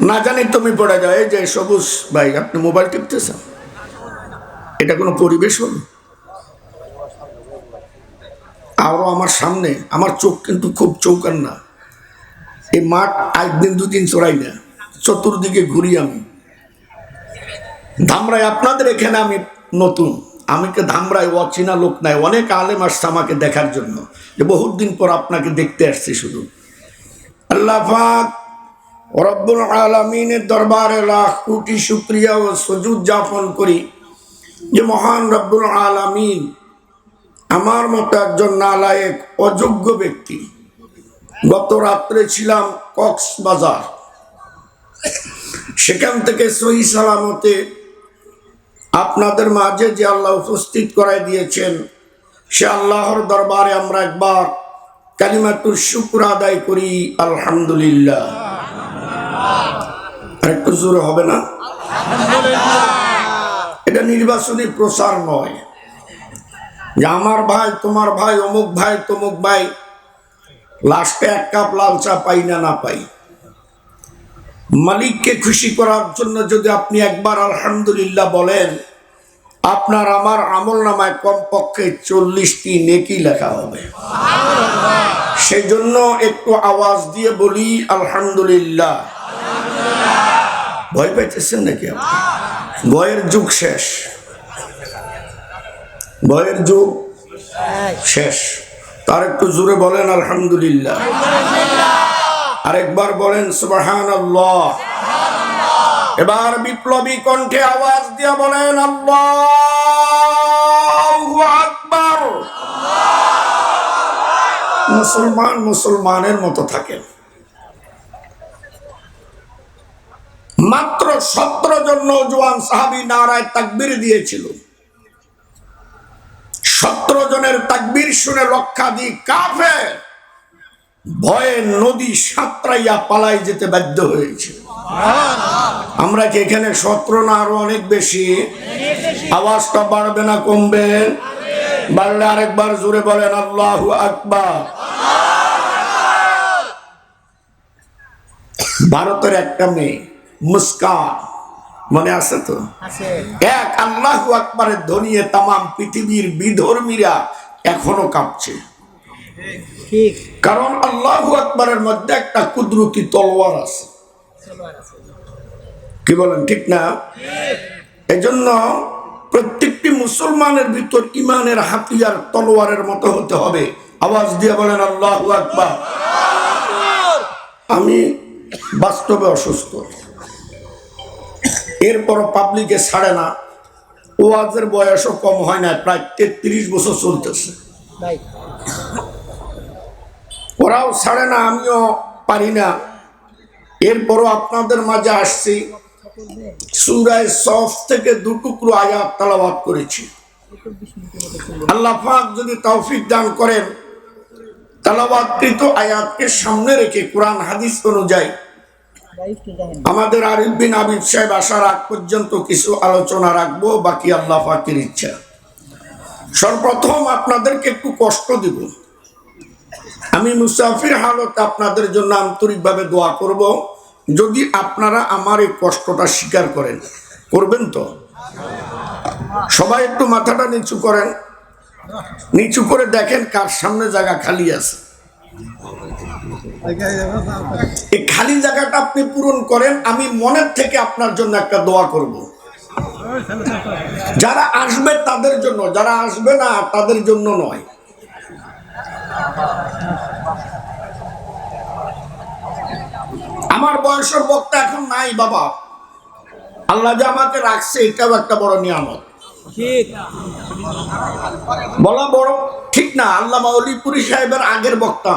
না জানি তুমি পড়ে যাও। এই যে সবুজ ভাই, আপনি মোবাইল টিপতেছেন, এটা কোনো পরিবেশ হলো? আরো আমার সামনে, আমার চোখ কিন্তু খুব চৌকান না, এই মাঠ একদিন দুদিন চড়াই না, চতুর্দিকে ঘুরি আমি ধামরাই। আপনাদের এখানে আমি নতুন, আমাকে ধামরাই অচেনা লোক নাই, অনেক আলেম আসছে আমাকে দেখার জন্য, যে বহুত দিন পর আপনাকে দেখতে আসছি। শুধু আল্লাহ পাক রব্বুল আলামিনের দরবারে লাখ কোটি শুকরিয়া ও সুজুদ জ্ঞাপন করি যে মহান রব্বুল আলামিন আমার মতো একজন নালায়েক অযোগ্য ব্যক্তি, গত রাত্রে ছিলাম কক্সবাজার, সেখান থেকে সহি সালামতে আপনাদের মাঝে যে আল্লাহ উপস্থিত করাই দিয়েছেন, সে আল্লাহর দরবারে আমরা একবার কালিমাতুর শুকর আদায় করি আলহামদুলিল্লাহ। আরেকটু জোরে হবে না? এটা নির্বাচনী প্রচার নয় যে আমার ভাই তোমার ভাই অমুক ভাই তমুক ভাই লাস্টে এক কাপ লাল চা পাই না না পাই। মালিককে খুশি করার জন্য যদি আপনি একবার আলহামদুলিল্লাহ বলেন, আপনার আমার আমল নামায় কমপক্ষে 40টি নেকি লেখা হবে। সেই জন্য একটু আওয়াজ দিয়ে বলি আলহামদুলিল্লাহ। ভয় পাইতেছেন নাকি আপনি? ভয়ের যুগ শেষ, ভয়ের যুগ শেষ। তার একটু জোরে বলেন আলহামদুলিল্লাহ, আরেকবার বলেন সুবহানাল্লাহ। এবার বিপ্লবী কণ্ঠে আওয়াজ দিয়ে বলেন আল্লাহু আকবার। মুসলমান মুসলমানের মতো থাকেন। মাত্র 17 জন নওজোয়ান সাহাবী নারায়ে তাকবীর দিয়েছিল। 17 জনের তাকবীর শুনে লক্ষাধিক কাফের ভয়ে নদী সাঁতরাইয়া পালাই যেতে বাধ্য হয়েছে। আমরা কি এখানে 17 না আরো অনেক বেশি? আওয়াজটা বাড়বে না কমবে? বাড়লে আরেকবার জোরে বলেন আল্লাহু আকবার। ভারতের একটা মেয়ে মুস্কান, মনে আছে তো? এক আল্লাহু আকবারের ধ্বনিয়ে তামাম পৃথিবীর বিধর্মীরা এখনো কাঁপছে, কারণ আল্লাহু আকবারের মধ্যে একটা কুদরতি তলোয়ার আছে। কি বলেন, ঠিক না? এজন্য প্রত্যেকটি মুসলমানের ভিতর ইমানের হাতিয়ার তলোয়ারের মতো হতে হবে। আওয়াজ দিয়ে বলেন আল্লাহু আকবার। আমি বাস্তবে অসুস্থ, এরপর পাবলিকে ছাড়ে না। ওয়াজের বয়সও কম হয় না, প্রায় 33 বছর চলতেছে। ওরাও ছাড়ে না, আমিও পারি না। এরপরও আপনাদের মাঝে আসছি। সূরা সফ থেকে 2 টুকরো আয়াত তেলাওয়াত করেছি। আল্লাহ পাক যদি তৌফিক দান করেন, তেলাওয়াতকৃত আয়াতকে সামনে রেখে কোরআন হাদিস অনুযায়ী আমাদের আরিফ বিন আবিদ সাহেব আসার আগ পর্যন্ত কিছু আলোচনা রাখবো, বাকি আল্লাহ পাকের ইচ্ছা। সর্বপ্রথম আপনাদেরকে একটু কষ্ট দিব। আমি মুসাফির হালতে আপনাদের জন্য আন্তরিকভাবে দোয়া করব। যদি আপনারা আমার এই কষ্টটা স্বীকার করেন, করবেন তো? সবাই একটু মাথাটা নিচু করেন, নিচু করে দেখেন কার সামনে জায়গা খালি আছে। এই খালি জায়গাটা আপনি পূরণ করেন। আমি মনের থেকে আপনার জন্য একটা দোয়া করব। যারা আসবে তাদের জন্য, যারা আসবে না তাদের জন্য নয়। আমার বয়সের বক্তা এখন নাই বাবা, আল্লাহ যে আমাকে রাখছে এটাও একটা বড় নিয়ামত। বলা বড় ঠিক না। আল্লামা অলিপুরি সাহেবের আগের বক্তা,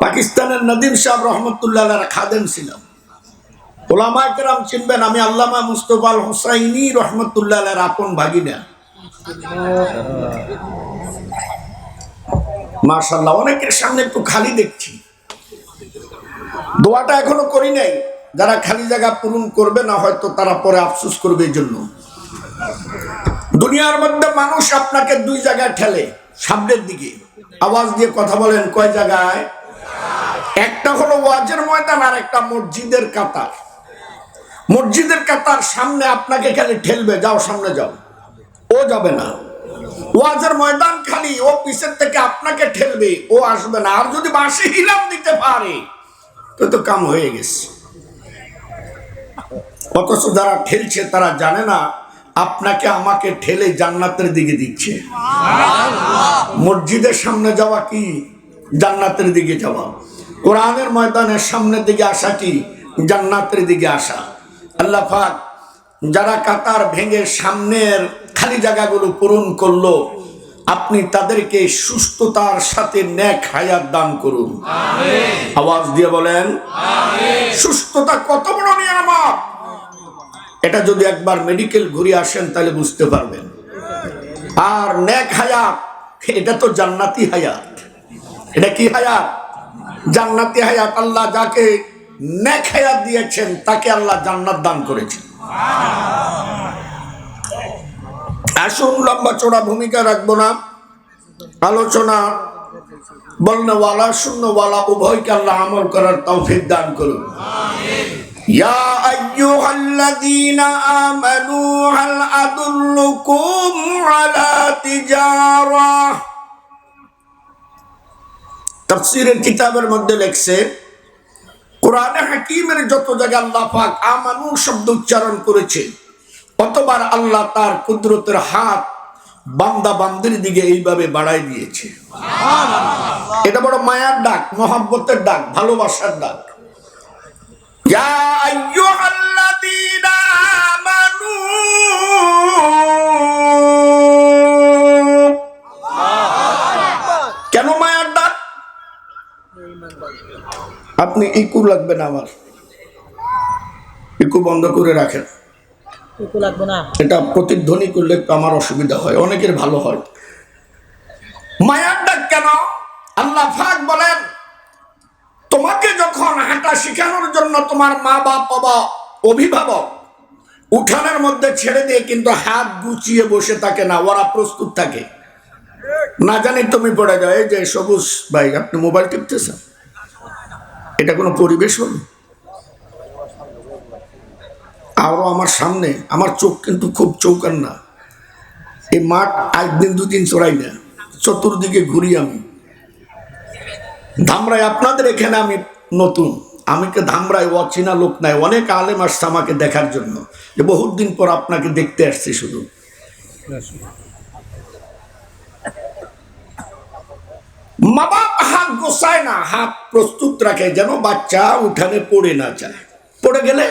পাকিস্তানের নদীম সাহেব রহমতুল্লাহ খাদেম ছিলাম। ওলামায়ে কেরাম চিনবেন, আমি আল্লামা মুস্তফা আল হুসাইনি রহমতুল্লাহ আপন ভাগিনা। মাশাআল্লাহ, অনেকের সামনে একটু খালি দেখছি। দোয়াটা এখনো করি নাই। যারা খালি জায়গা পূরণ করবে না, হয়তো তারা পরে আফসোস করবে। এই জন্য দুনিয়ার মধ্যে মানুষ আপনাকে 2 জায়গায় ঠেলে, সামনের দিকে। আওয়াজ দিয়ে কথা বলেন, কয় জায়গায়? একটা হলো ওয়াজের ময়দান, আর একটা মসজিদের কাতার। মসজিদের কাতার সামনে আপনাকে খালি ঠেলবে, যাও সামনে যাও, ও যাবে না। ওয়াজের ময়দান খালি ও পিছের থেকে আপনাকে ঠেলবে, ও আসবে না। আর যদি বাঁশি হিলাম দিতে পারে তো কাম হয়ে গেছে। অথচ যারা ঠেলছে তারা জানে না আপনাকে আমাকে ঠেলে জান্নাতের দিকে দিচ্ছে। মসজিদের সামনে যাওয়া কি জান্নাতের দিকে যাওয়া, কোরআনের ময়দানের সামনের দিকে আসা কি জান্নাতের দিকে আসা। আল্লাহ পাক যারা কাতার ভেঙে সামনের খালি জায়গাগুলো পূরণ করলো, আপনি তাদেরকে সুস্থতার সাথে নেক হায়াত দান করুন। আওয়াজ দিয়ে বলেন সুস্থতা কত বড় নিয়ামত। এটা যদি একবার মেডিকেল ঘুরে আসেন তাহলে বুঝতে পারবেন। আর নেক হায়াত, এটা তো জান্নাতি হায়াত। এটা কি হায়াত? জান্নাতি হায়াত। আল্লাহ যাকে নেক হায়াত দিয়েছেন তাকে আল্লাহ জান্নাত দান করেছেন। আসুন, লম্বা চড়া ভূমিকা রাখবো না, আলোচনা বলনেওয়ালা শূন্যওয়ালা উভয়কে আল্লাহ আমল করার তৌফিক দান করুন। ইয়া আইয়ুহাল্লাযীনা আমানু হাল আদুল্লুকুম আলা তিজারাহ। তাফসীরের কিতাবের মধ্যে লেখছে, কোরআনে হাকিমের যত জায়গায় আল্লাহ পাক আমানু শব্দ উচ্চারণ করেছে, কতবার আল্লাহ তার কুদরতের হাত বান্দা বান্দির দিকে এইভাবে বাড়াই দিয়েছে। এটা বড় মায়ার ডাক, মহব্বতের ডাক, ভালোবাসার ডাক। ইয়া আইয়ুহাল্লাযীনা আমানু, কেন মায়ার ডাক? আপনি ইকু লাগবে না, আমার ইকু বন্ধ করে রাখেন, এটা প্রতিধ্বনি করলে আমার অসুবিধা হয়, অনেকের ভালো হয়। মায়ার ডাক কেন? আল্লাহ পাক বলেন, তোমাকে যখন হাঁটা শেখানোর জন্য তোমার মা বাবা অভিভাবক উঠানের মধ্যে ছেড়ে দিয়ে কিন্তু হাত গুছিয়ে বসে থাকে না, ওরা প্রস্তুত থাকে। না জানি তুমি পড়ে যাও। এই যে সবুজ ভাই, আপনি মোবাইল টিপতেছেন, এটা কোনো পরিবেশ হল? আরো আমার সামনে, আমার চোখ কিন্তু খুব চৌকান না, এই মাঠ আজ দিন দুদিন চড়াই না, চতুর্দিকে ঘুরি আমি ধামরাই। আপনাদের এখানে আমি নতুন, আমাকে ধামরাই অচেনা লোক নাই, অনেক আলেম আসছে আমাকে দেখার জন্য, যে বহুত দিন পর আপনাকে দেখতে আসছে। শুধু মা বাপ হাত গোছায় না, হাত প্রস্তুত রাখে যেন বাচ্চা উঠানে পড়ে না যায়। পড়ে গেলে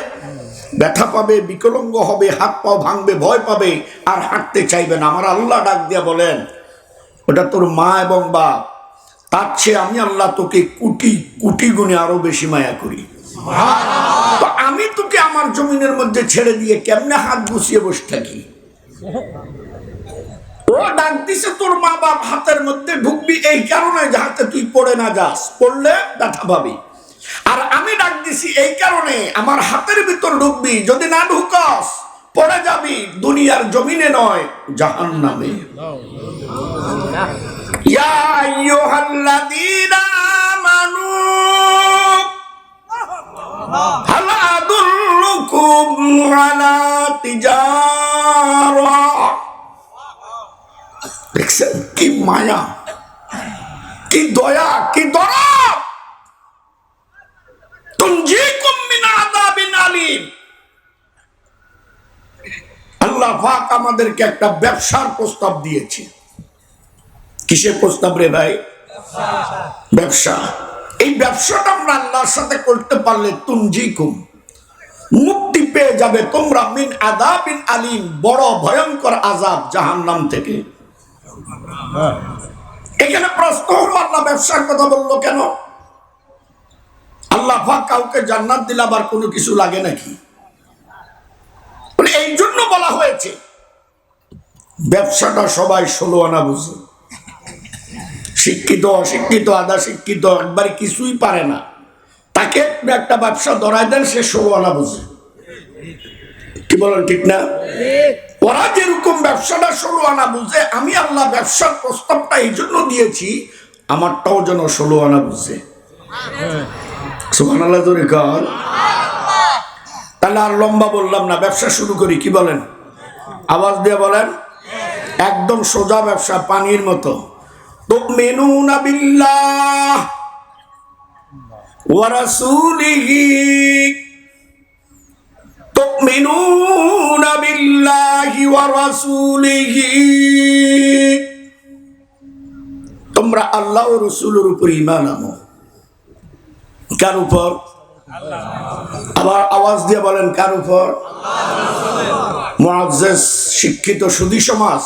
ব্যথা পাবে, বিকলাঙ্গ হবে, হাত পাও ভাঙবে, ভয় পাবে, আর হাঁটতে চাইবে না। আমার আল্লাহ ডাক দিয়া বলেন, ওটা তোর মা এবং বাপ, তার চেয়ে আমি আল্লাহ তোকে কোটি কোটি গুণে আরো বেশি মায়া করি। তো আমি তোকে আমার জমিনের মধ্যে ছেড়ে দিয়ে কেমনে হাত গুছিয়ে বসে থাকি? ও ডাক দিছে তোর মা বাপ হাতের মধ্যে ঢুকবি এই কারণে যাতে তুই পড়ে না যাস, পড়লে ব্যথা পাবি। আর আমি ডাক দিছি এই কারণে আমার হাতের ভিতর ঢুকবি, যদি না ঢুকস পড়ে যাবি, দুনিয়ার জমিনে নয় জাহান্নামে। ইয়া আইয়ুহাল্লাযীনা আমানু হাল আদুল্লুকুম আলা তিজারাহ। দেখছেন কি মায়া, কি দয়া, কি দরদ। তুনজিকুম মিন আযাবিন আলীম। আল্লাহ পাক আমাদেরকে একটা ব্যবসার প্রস্তাব দিয়েছে। কিসের প্রস্তাব রে ভাই? ব্যবসা। এই ব্যবসাটা আমরা আল্লাহর সাথে করতে পারলে তুনজিকুম, মুক্তি পেয়ে যাবে তোমরা, মিন আযাবিন আলীম, বড় ভয়ঙ্কর আযাব জাহান্নাম থেকে। এখানে প্রশ্ন হলো, আল্লাহ ব্যবসার কথা বললো কেন? আল্লাহ পাক কাউকে জান্নাত দিলে আবার কোনো কিছু লাগে নাকি? এই জন্য বলা হয়েছে ব্যবসাটা সবাই 16 আনা বুঝে। শিক্ষিত অশিক্ষিত আধা শিক্ষিত একবারে কিছুই পারে না, তাকে একটা ব্যবসা ধরায় দেন, সে 16 আনা বুঝে। কি বলেন ঠিক না? ওরা যেরকম ব্যবসাটা 16 আনা বুঝে, আমি আল্লাহ ব্যবসার প্রস্তাবটা এই জন্য দিয়েছি আমারটাও যেন 16 আনা বুঝে। সুবহানাল্লাহ জোরে কর। তাহলে আর লম্বা বললাম না, ব্যবসা শুরু করি, কি বলেন? আওয়াজ দিয়ে বলেন। একদম সোজা ব্যবসা, পানির মতো। তুমিনুনা বিল্লাহ ওয়া রাসূলিহি, তুমিনুনা বিল্লাহি ওয়া রাসূলিহি, তোমরা আল্লাহ ও রাসূলের উপর ঈমান আনো। কার উপর? আবার আওয়াজ দিয়ে বলেন, কার উপর? মুআজ্জাজ শিক্ষিত সুধী সমাজ,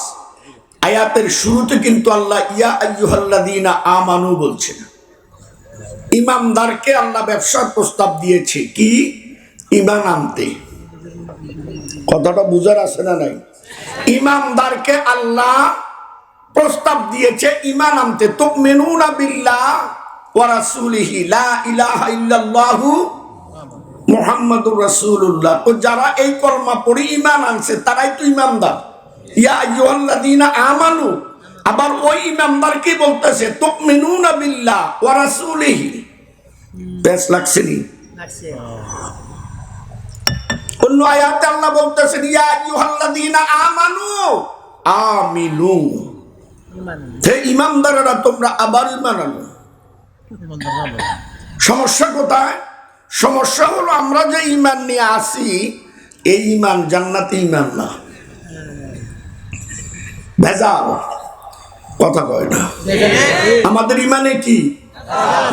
আয়াতের শুরুতে কিন্তু আল্লাহ ইয়া আইয়ুহাল্লাযীনা আমানু বলছেন। ইমানদারকে আল্লাহ ব্যবসার প্রস্তাব দিয়েছে, কি? ঈমান আনতে। কথাটা বুঝার আছে না নাই? ইমানদারকে আল্লাহ প্রস্তাব দিয়েছে ঈমান আনতে। তুমিনুনা বিল্লাহ ওয়া রাসূলিহি লা ইলাহা ইল্লাল্লাহু মুহাম্মাদুর রাসূলুল্লাহ। তো যারা এই কলমা পড়ে ঈমান আনছে তারাই তো ঈমানদার। ইয়া আইয়ুহাল্লাযীনা আমানু, আবার ওই ঈমানদারকে বলতেছে তুমিনুনা বিল্লাহ ওয়া রাসূলিহি। বেশ লাগছে নি? অন্য আয়াতে আল্লাহ বলতেছেন ইয়া আইয়ুহাল্লাযীনা আমানু আমিনু, হে ঈমানদাররা তোমরা আবার ঈমান আনো। সমস্যা কোথায়? সমস্যা হলো আমরা যে ঈমান নিয়ে আসি, এই ঈমান জান্নাতি ঈমান না, ভেজাল। কথা কয় না? আমাদের ঈমানে কি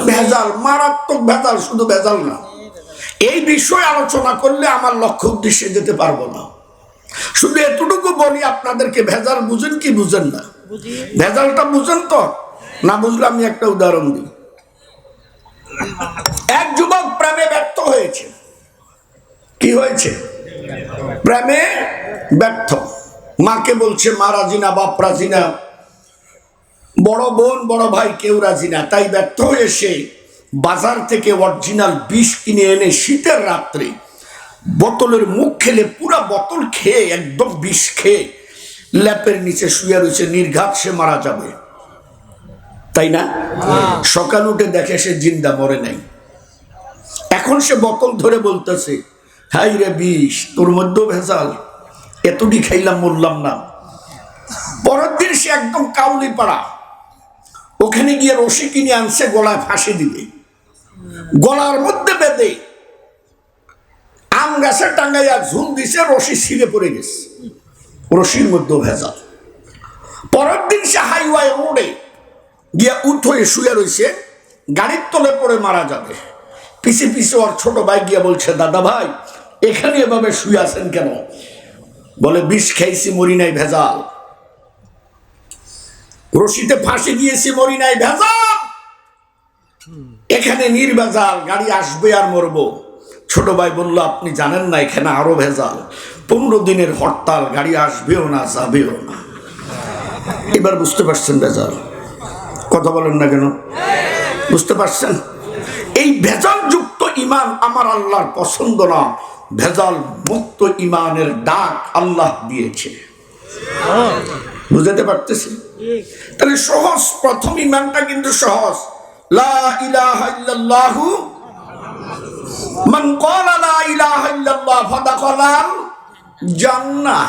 ভেজাল, মারাত্মক ভেজাল। শুধু ভেজাল না, এই বিষয় আলোচনা করলে আমার লক্ষ্য উদ্দেশ্যে যেতে পারবো না। শুধু এতটুকু বলি আপনাদেরকে, ভেজাল বুঝেন কি বুঝেন না? ভেজালটা বুঝেন তো? না বুঝলে আমি একটা উদাহরণ দিই। এক যুবক প্রেমে ব্যর্থ হয়েছে। কি হয়েছে? প্রেমে ব্যর্থ। মাকে বলছে মা রাজি না, বাপ রাজি না, বড় বোন বড় ভাই কেউ রাজি না। তাই ব্যর্থ হয়ে সে বাজার থেকে অরিজিনাল বিষ কিনে এনে শীতের রাত্রে বোতলের মুখ খেলে, পুরা বোতল খেয়ে একদম বিষ খেয়ে ল্যাপের নিচে শুয়ে রয়েছে, নির্ঘাত সে মারা যাবে, তাই না? সকাল উঠে দেখে সে জিন্দা, মরে নাই। এখন সে বোতল ধরে বলতেছে, হাই রে বিষ, তোর মধ্যেও ভেজাল, এতটি খাইলাম মরলাম না। পরের দিন সে একদম কাউলি পাড়া, ওখানে গিয়ে রশি কিনে আনছে, গলায় ফাঁসি দিবে। গলার মধ্যে বেঁধে আম গাছে টাঙ্গাইয়া ঝুল দিছে, রশি ছিঁড়ে পড়ে গেছে, রশির মধ্যেও ভেজাল। পরের দিন সে হাইওয়ে রোডে গিয়া উঠ হয়ে শুয়ে রয়েছে, গাড়ির তলে পড়ে মারা যাবে। পিছে পিছে ওর ছোট ভাই গিয়া বলছে, দাদা ভাই এখানে এভাবে শুয়ে আছেন কেন? বলে বিষ খাইছি, মরি নাই, ভেজাল। রশিতে ফাঁসি দিয়েছি, মরি নাই, ভেজাল। এখানে নির্ভেজাল, গাড়ি আসবে আর মরবো। ছোট ভাই বলল, আপনি জানেন না এখানে আরো ভেজাল, 15 দিনের হরতাল, গাড়ি আসবেও না, যাবেও না। এবার বুঝতে পারছেন ভেজাল? কথা বলেন না কেন? বুঝতে পারছেন? এই ভেজাল যুক্ত ঈমান আমার আল্লাহর পছন্দ না। ভেজাল মুক্ত ঈমানের ডাক আল্লাহ দিয়েছে। বুঝতে পারতেছি? তাহলে সহজ, প্রথম ঈমানটা কিন্তু সহজ। লা ইলাহা ইল্লাল্লাহু, মান ক্বালা লা ইলাহা ইল্লাল্লাহ ফাদাখালাল জান্নাহ।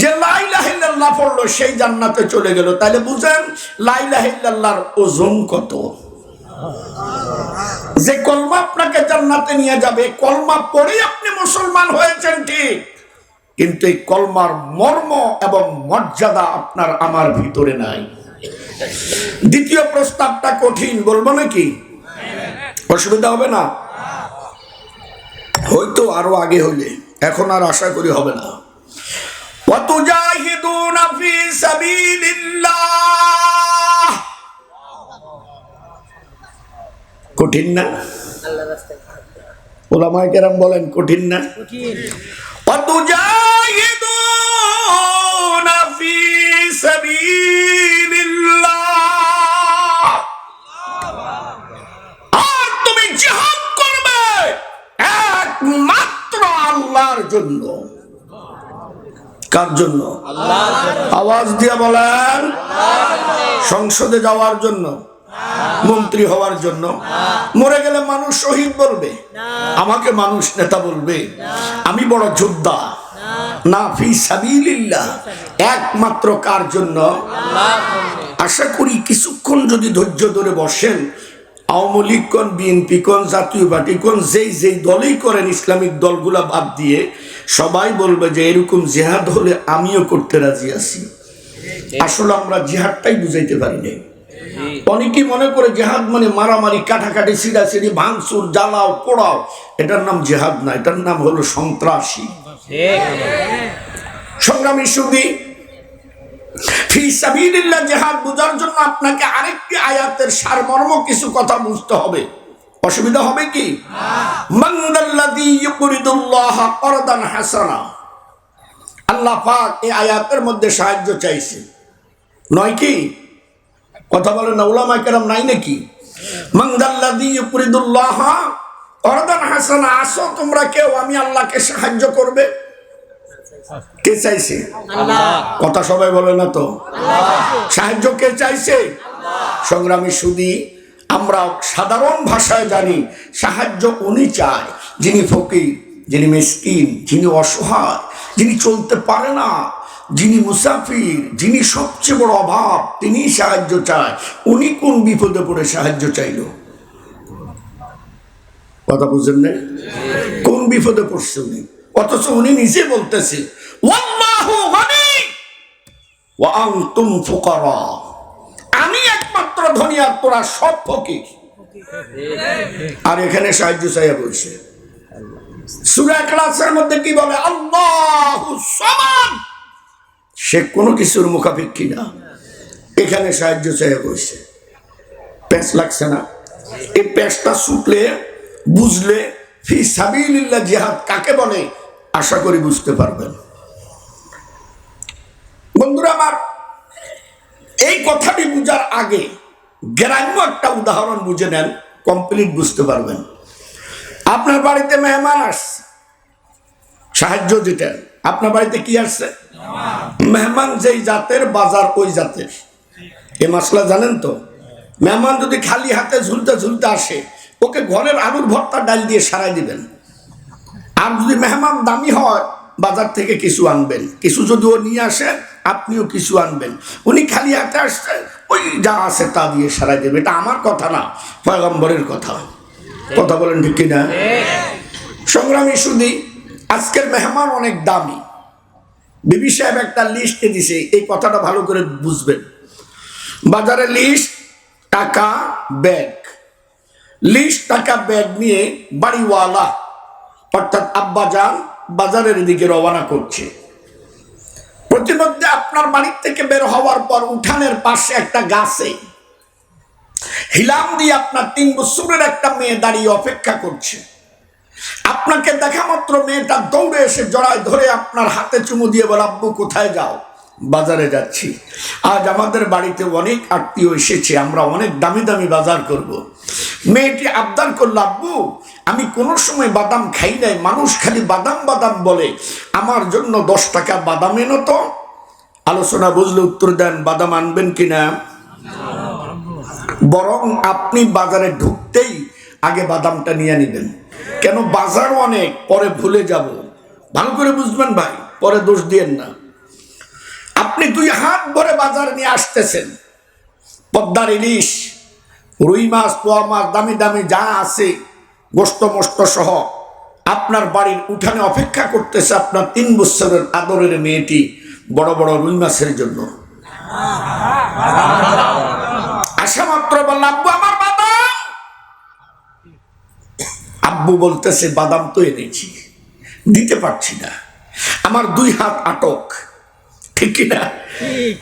যে লা ইলাহা ইল্লাল্লাহ পড়লো সেই জান্নাতে চলে গেল। তাহলে বুঝেন লা ইলাহা ইল্লাল্লাহর ওজন কত। যে কলমা আপনাকে জান্নাতে নিয়ে যাবে, কলমা পড়ে আপনি মুসলমান হয়েছেন ঠিক, কিন্তু এই কলমার মর্ম এবং মর্যাদা আপনার আমার ভিতরে নাই। দ্বিতীয় প্রস্তাবটা কঠিন, বলবো নাকি? অসুবিধা হবে না? হয়তো আরো আগে হইলে, এখন আর আশা করি হবে না। ওয়াতুজাহিদুনা ফি সাবিলিল্লাহ, কঠিন না? ওলামায়ে কেরাম বলেন কঠিন না? ওয়াতুজাহিদুনা ফি সাবিলিল্লাহ, আর তুমি জিহাদ করবে একমাত্র আল্লাহর জন্য। কার জন্য? আল্লাহর জন্য। আওয়াজ দিয়ে বলেন, সংসদে যাওয়ার জন্য, মন্ত্রী হওয়ার জন্য? মরে গেলে মানুষ শহীদ বলবে, আমাকে মানুষ নেতা বলবে, আমি বড় যোদ্ধা না, ফি সাবিলিল্লাহ। একমাত্র কার জন্য? আশা করি কিছুক্ষণ যদি ধৈর্য ধরে বসেন, আওয়ামী লীগ কোন, বিএনপি কোন, জাতীয় পার্টি কোন, যেই যেই দলই করেন, ইসলামিক দলগুলা বাদ দিয়ে সবাই বলবে যে এরকম জিহাদ হলে আমিও করতে রাজি আছি। আসলে আমরা জিহাদটাই বুঝাইতে পারি নাই। অনেকেই মনে করে জিহাদ মানে মারামারি, কাটাকাটি, ছিড়াছিড়ি, ভাঙচুর, জ্বালাও পোড়াও। এটার নাম জিহাদ না, এটার নাম হলো সন্ত্রাসী। সংগ্রামী সুধী, ফি সাবিলিল্লাহ জিহাদ বোঝার জন্য আপনাকে আরেকটি আয়াতের সারমর্ম কিছু কথা বুঝতে হবে। অসুবিধা হবে কি? মানদাল্লাযী ইউকরিদুল্লাহ করদান হাসানা। আল্লাহ পাক এই আয়াতের মধ্যে সাহায্য চাইছে, নয় কি? কথা বলেন না, উলামায়ে কেরাম নাই নাকি? মানদাল্লাযী ইউকরিদুল্লাহ করদান হাসানা, আসো তোমরা কেউ, আমি আল্লাহকে সাহায্য করবে। কে চাইছে? কথা সবাই বলে না তো। সাহায্য কে চাইছে? সংগ্রামী সুধী, আমরা সাধারণ ভাষায় জানি সাহায্য উনি চায় যিনি ফকির, যিনি মিসকিন, যিনি অসহায়, যিনি চলতে পারে না, যিনি মুসাফির, যিনি সবচেয়ে বড় অভাব, তিনি সাহায্য চায়। উনি কোন বিপদে পড়ে সাহায্য চাইল? কথা বুঝেন না? কোন বিপদে পড়ছে উনি? অথচ উনি নিজে বলতেছে ওয়াল্লাহু গনি ওয়া আনতুম ফুকারা, আমি একমাত্র ধনী আর তোরা সব ফকির। আর এখানে সাহায্য চাইয়া বলছে। সূরা ইখলাসের মধ্যে কি বলে? আল্লাহু সামাদ, সে কোনো কিছুর মুখাপেক্ষী না। এখানে সাহায্য চাইয়া বলছে। প্যাঁচ লাগছে না? এই প্যাঁচটা ছুটলে, বুঝলে ফি সাবিলিল্লাহ জিহাদ কাকে বলে আশা করি বুঝতে পারবেন। বন্ধুরা আমার, এই কথাটি বুঝার আগে গ্রাম্য একটা উদাহরণ বুঝে নেন, কমপ্লিট বুঝতে পারবেন। আপনার বাড়িতে মেহমান আসছে, সাহায্য দিতেন। আপনার বাড়িতে কি আসছে? মেহমান যেই জাতের, বাজার ওই জাতের। এ মাসলা জানেন তো? মেহমান যদি খালি হাতে ঝুলতে ঝুলতে আসে, ওকে ঘরের আলুর ভর্তা ডাল দিয়ে সারাই দিবেন। আর যদি মেহমান দামি হয়, বাজার থেকে কিছু আনবেন। কিছু যদি ও নিয়ে আসে, আপনিও কিছু আনবেন। উনি খালি হাতে আসছে, ওই যা আছে তা দিয়ে সারাই দেবে। এটা আমার কথা না, পয়গম্বরের কথা। কথা বলেন ঠিক কিনা? সংগ্রামী সুধী, আজকের মেহমান অনেক দামি। বিবি সাহেব একটা লিস্টে দিছে, এই কথাটা ভালো করে বুঝবেন। বাজারে লিস্ট, টাকা, ব্যাগ। লিস্ট, টাকা, ব্যাগ নিয়ে বাড়িওয়ালা অর্থাৎ আব্বাজান বাজারের দিকে রওনা করছে। প্রতিমধ্যে আপনার বাড়ির থেকে বের হওয়ার পর উঠানের পাশে একটা গাছে হিলাম দিয়ে আপনার 3 বছরের একটা মেয়ে দাঁড়িয়ে অপেক্ষা করছে। আপনাকে দেখা মাত্র মেয়েটা দৌড়ে এসে জড়ায় ধরে আপনার হাতে চুমু দিয়ে বলে, আব্বু কোথায় যাও? বাজারে যাচ্ছি। আজ আমাদের বাড়িতে অনেক আত্মীয় এসেছে, আমরা অনেক দামি দামি বাজার করব। মেয়েটি আবদার করল, আব্বু আমি কোনো সময় বাদাম খাই নাই, মানুষ খালি বাদাম বাদাম বলে, আমার জন্য 10 টাকা বাদাম এনো তো। আলোচনা বুঝলে উত্তর দেন, বাদাম আনবেন কিনা? বরং আপনি বাজারে ঢুকতেই আগে বাদামটা নিয়ে নেবেন। কেন? বাজার অনেক, পরে ভুলে যাব। ভালো করে বুঝবেন ভাই, পরে দোষ দিয়েন না। আপনি 2 হাত ভরে বাজার নিয়ে আসতেছেন, পদ্মার ইলিশ, রুই মাছ, পোয়া মাছ, দামি দামি যা আছে, গোস্ত মোস্ত সহ আপনার বাড়ির উঠানে অপেক্ষা করতেছে আপনার 3 বছরের আদরের মেয়েটি বড় বড় রুই মাছের জন্য। আসা মাত্র বলল, আব্বু আমার বাদাম। আব্বু বলতেছে, বাদাম তো এনেছি, দিতে পারছি না, আমার 2 হাত আটক। ঠিক কিনা?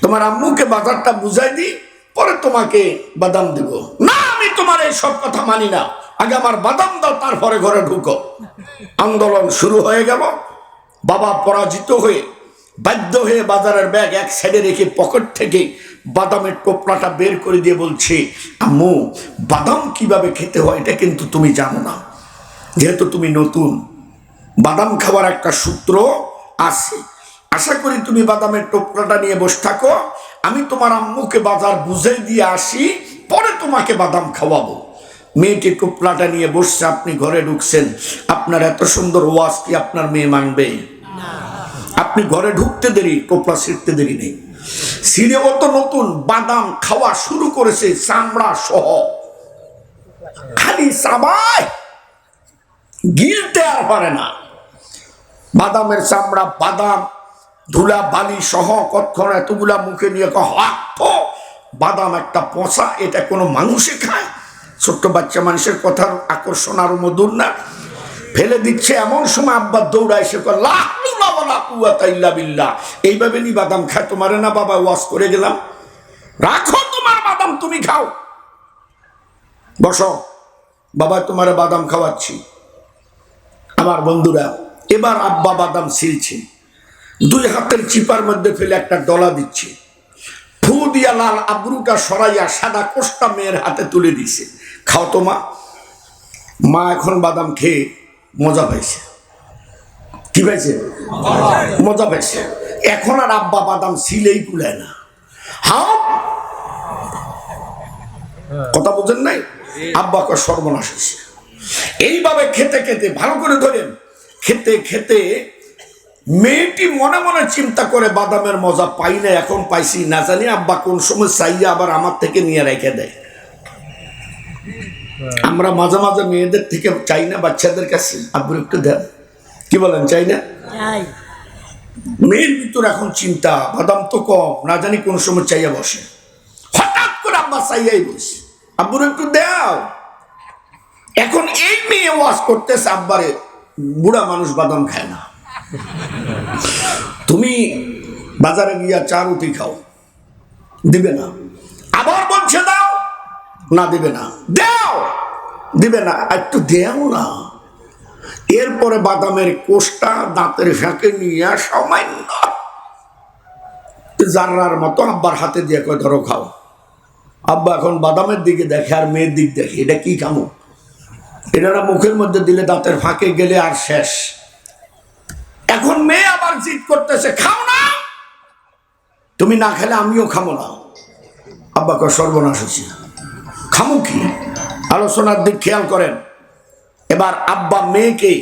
তোমার আম্মুকে বাজারটা বুঝাই দিই, পরে তোমাকে বাদাম দিব। না, আমি তোমার এই সব কথা মানি না, আগে আমার বাদাম দাও, তারপরে ঘরে ঢুকো। আন্দোলন শুরু হয়ে গেল। বাবা পরাজিত হয়ে বাধ্য হয়ে বাজারের ব্যাগ এক সাইডে রেখে পকেট থেকে বাদামের টোপলাটা বের করে দিয়ে বলছে, আম্মু বাদাম কিভাবে খেতে হয় এটা কিন্তু তুমি জানো না, যেহেতু তুমি নতুন। বাদাম খাওয়ার একটা সূত্র আছে, আশা করি তুমি বাদামের টোপলাটা নিয়ে বসে থাকো, আমি তোমার আম্মুকে বাজার বুঝাই দিয়ে আসি, পরে তোমাকে বাদাম খাওয়াবো। মেয়েটি টোপলাটা নিয়ে বসছে, আপনি ঘরে ঢুকছেন, আপনার এত সুন্দর ওয়াজ কি আপনার মেয়ে মানবে? আপনি ঘরে ঢুকতে দেরি, টোপলা ছিঁড়তে দেরি নেই, ছিঁড়ে অত নতুন বাদাম খাওয়া শুরু করেছে, চামড়া সহ, খালি চাবায়, গিলতে আর পারে না। বাদামের চামড়া, বাদাম, ধুলা বালি সহ কতক্ষণ এতগুলা মুখে নিয়ে বাদাম একটা পচা, এটা কোনো মানুষে খায়? ছোট্ট বাচ্চা মানুষের কথার আকর্ষণ আরো মধুর না? ফেলে দিচ্ছে। এমন সময় আব্বা দৌড়া এসে এইভাবে নি বাদাম খায়? তোমারে না বাবা ওয়াজ করে গেলাম, রাখো তোমার বাদাম, তুমি খাও, বসো, বাবা তোমারে বাদাম খাওয়াচ্ছি। আমার বন্ধুরা, এবার আব্বা বাদাম ছিলছে, দুই হাতের চিপার মধ্যে ফেলে একটা ডলা দিচ্ছে, ফু দিয়া লাল আবরুটা সরাইয়া সাদা কোষ্টা মেয়ের হাতে তুলে দিছে, খাও তো মা। মা এখন বাদাম খেয়ে মজা পাইছে। কি পাইছে? মজা পাইছে। এখন আর আব্বা বাদাম ছিলেই কুলায় না। হাও, কথা বুঝেন নাই? আব্বাকে সর্বনাশ হয়েছে। এইভাবে খেতে খেতে, ভালো করে ধরেন, খেতে খেতে মেয়েটি মনে মনে চিন্তা করে বাদামের মজা পাই না, এখন পাইছি, না জানি আব্বা কোন সময় চাইয়া আবার আমার থেকে নিয়ে রেখে দেয়। আমরা মাঝে মাঝে মেয়েদের থেকে চাই না বাচ্চাদের কাছে, আব্বু একটু দেন, কি বলেন, চাই না? মেয়ের ভিতর এখন চিন্তা, বাদাম তো কম, না জানি কোন সময় চাইয়া বসে, হঠাৎ করে আব্বা চাইয়াই বসে, আব্বুর একটু দাও। এখন এই মেয়ে ওয়াজ করতেছে আব্বারে, বুড়া মানুষ বাদাম খায় না, তুমি বাজারে গিয়া চা রুটি খাও, দিবে না। আবার বলছে দাও, না দিবে না, দাও, দিবে না, একটু দেও না। এরপরে বাদামের কোষ্টা দাঁতের ফাঁকে নিয়ে সামান্য জাররার মতো আব্বার হাতে দিয়ে কয় ধরো খাও। আব্বা এখন বাদামের দিকে দেখে আর মেয়ের দিক দেখে, এটা কি খামো? এটা না মুখের মধ্যে দিলে দাঁতের ফাঁকে গেলে আর শেষ। এখন মেয়ে আবার জিদ করতেছে, খাও না, তুমি না খেলে আমিও খাবো না। আব্বা কয় সর্বনাশ হয়েছে, খামো কি? আলোচনার দিক খেয়াল করেন। এবার আব্বা মেয়েকে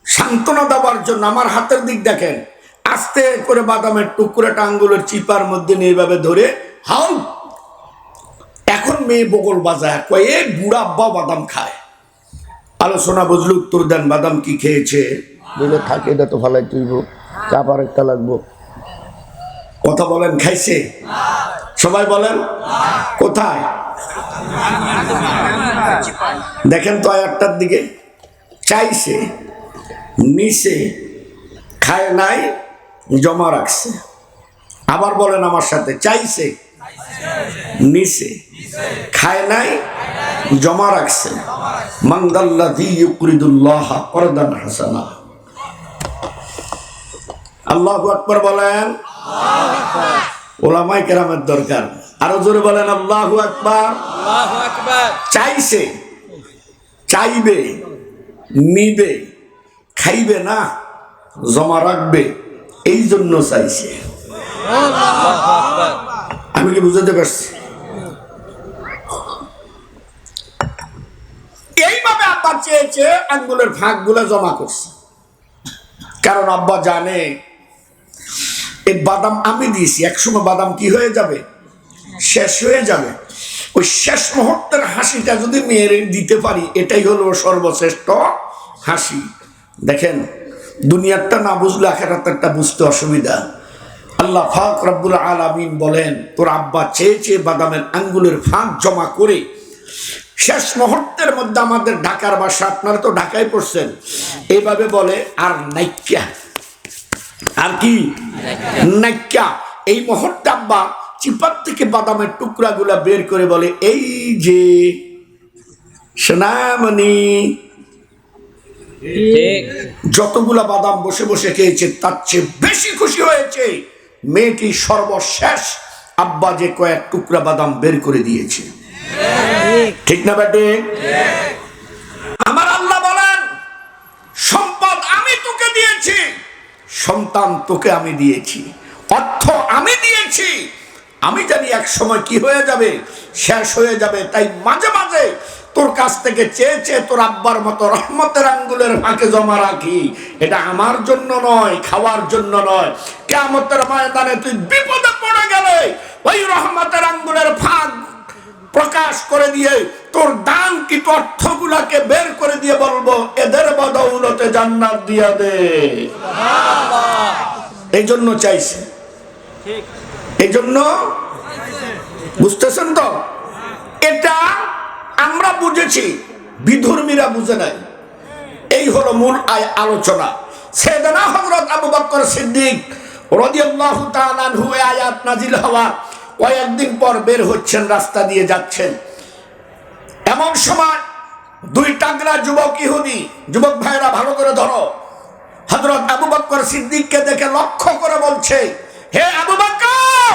সান্ত্বনা দেওয়ার জন্য আমার হাতের দিক দেখেন, আস্তে করে বাদামের টুকরাটা আঙ্গুলের চিপার মধ্যে নিয়ে এভাবে ধরে হাউ। এখন মেয়ে বগল বাজায়, কয় এ বুড়া আব্বা বাদাম খায়। আলোচনা বুঝলে উত্তর দেন, বাদাম কি খেয়েছে? বলে থাকে, এটা তো ভালাই তুইব, চাপার একটা লাগবো। কথা বলেন, খাইছে? সবাই বলেন কোথায়? দেখেন তো আয়াতটার দিকে, চাইছে, নিছে, খায় নাই, জমা রাখছে। আবার বলেন আমার সাথে, চাইছে, নিছে, খায় নাই, জমা রাখছে। মানদাল্লাযী ইউকরিদুল্লাহ করদান হাসানা। আল্লাহু আকবার বলেন। ওলামায়ে কেরামের দরকার, আরো জোরে বলেন আল্লাহু আকবার। আল্লাহু আকবার। চাইছে, চাইবে, নিবে, খাইবে না, জমা রাখবে, এই জন্য চাইছে। আমি কি বুঝাতে পারছি? এইভাবে আব্বা চেয়েছে, আঙ্গুলের ফাঁক গুলা জমা করছে, কারণ আব্বা জানে এই বাদাম আমি দিয়েছি, একসময় বাদাম কি হয়ে যাবে? শেষ হয়ে যাবে। ওই শেষ মুহূর্তের হাসিটা যদি মেয়ের দিতে পারি, এটাই হলো সর্বশ্রেষ্ঠ হাসি। দেখেন, দুনিয়ারটা না বুঝলে আখিরাতেরটা বুঝতে অসুবিধা। আল্লাহ পাক রব্বুল আলামিন বলেন, তোর আব্বা চেয়ে চেয়ে বাদামের আঙ্গুলের ফাঁক জমা করে শেষ মুহূর্তের মধ্যে আমাদের ঢাকার ভাষা, আপনারা তো ঢাকায় পড়ছেন, এইভাবে বলে আর নাইক্যা, আর কি নাইক্যা। এই মুহূর্তে আব্বা চিপার থেকে বাদামের টুকরা গুলা বের করে বলে, এই যে সোনামণি, যতগুলা বাদাম বসে বসে খেয়েছে তার চেয়ে বেশি খুশি হয়েছে মেয়েটি সর্বশেষ আব্বা যে কয়েক টুকরা বাদাম বের করে দিয়েছে। ঠিক না বেটে? আমার আল্লাহ বলেন, সম্পদ আমি তোকে দিয়েছি, সন্তান তোকে আমি দিয়েছি, অর্থ আমি দিয়েছি, আমি জানি এক সময় কি হয়ে যাবে, শেষ হয়ে যাবে। তাই মাঝে মাঝে তোর কাছ থেকে চেয়ে চেয়ে তোর আব্বার মতো রহমতের আঙ্গুলের ফাঁকে জমা রাখি। এটা আমার জন্য নয়, খাওয়ার জন্য নয়। কিয়ামতের ময়দানে তুই বিপদে পড়ে গেলে ওই রহমতের আঙ্গুলের ফাঁক প্রকাশ করে দিয়ে তোর দান কি অর্থগুলাকে বের করে দিয়ে বলবো, এদের বদৌলতে জান্নাত দিয়া দে। এই জন্য চাইছে, এই জন্য, বুঝতেছেন তো? এটা আমরা বুঝেছি, বিধর্মীরা বুঝে নাই। এই হলো মূল আলোচনা। সাইয়েদনা হযরত আবু বকর সিদ্দিক রাদিয়াল্লাহু তাআলা আনহু আয়াত নাজিল হওয়া কয়েকদিন পর বের হচ্ছেন, রাস্তা দিয়ে যাচ্ছেন। এমন সময় দুই টাকরা যুবক ইহুদি, যুবক ভাইরা ভালো করে ধরো, হযরত আবু বকর সিদ্দিককে দেখে লক্ষ্য করে বলছে, হে আবু বকর,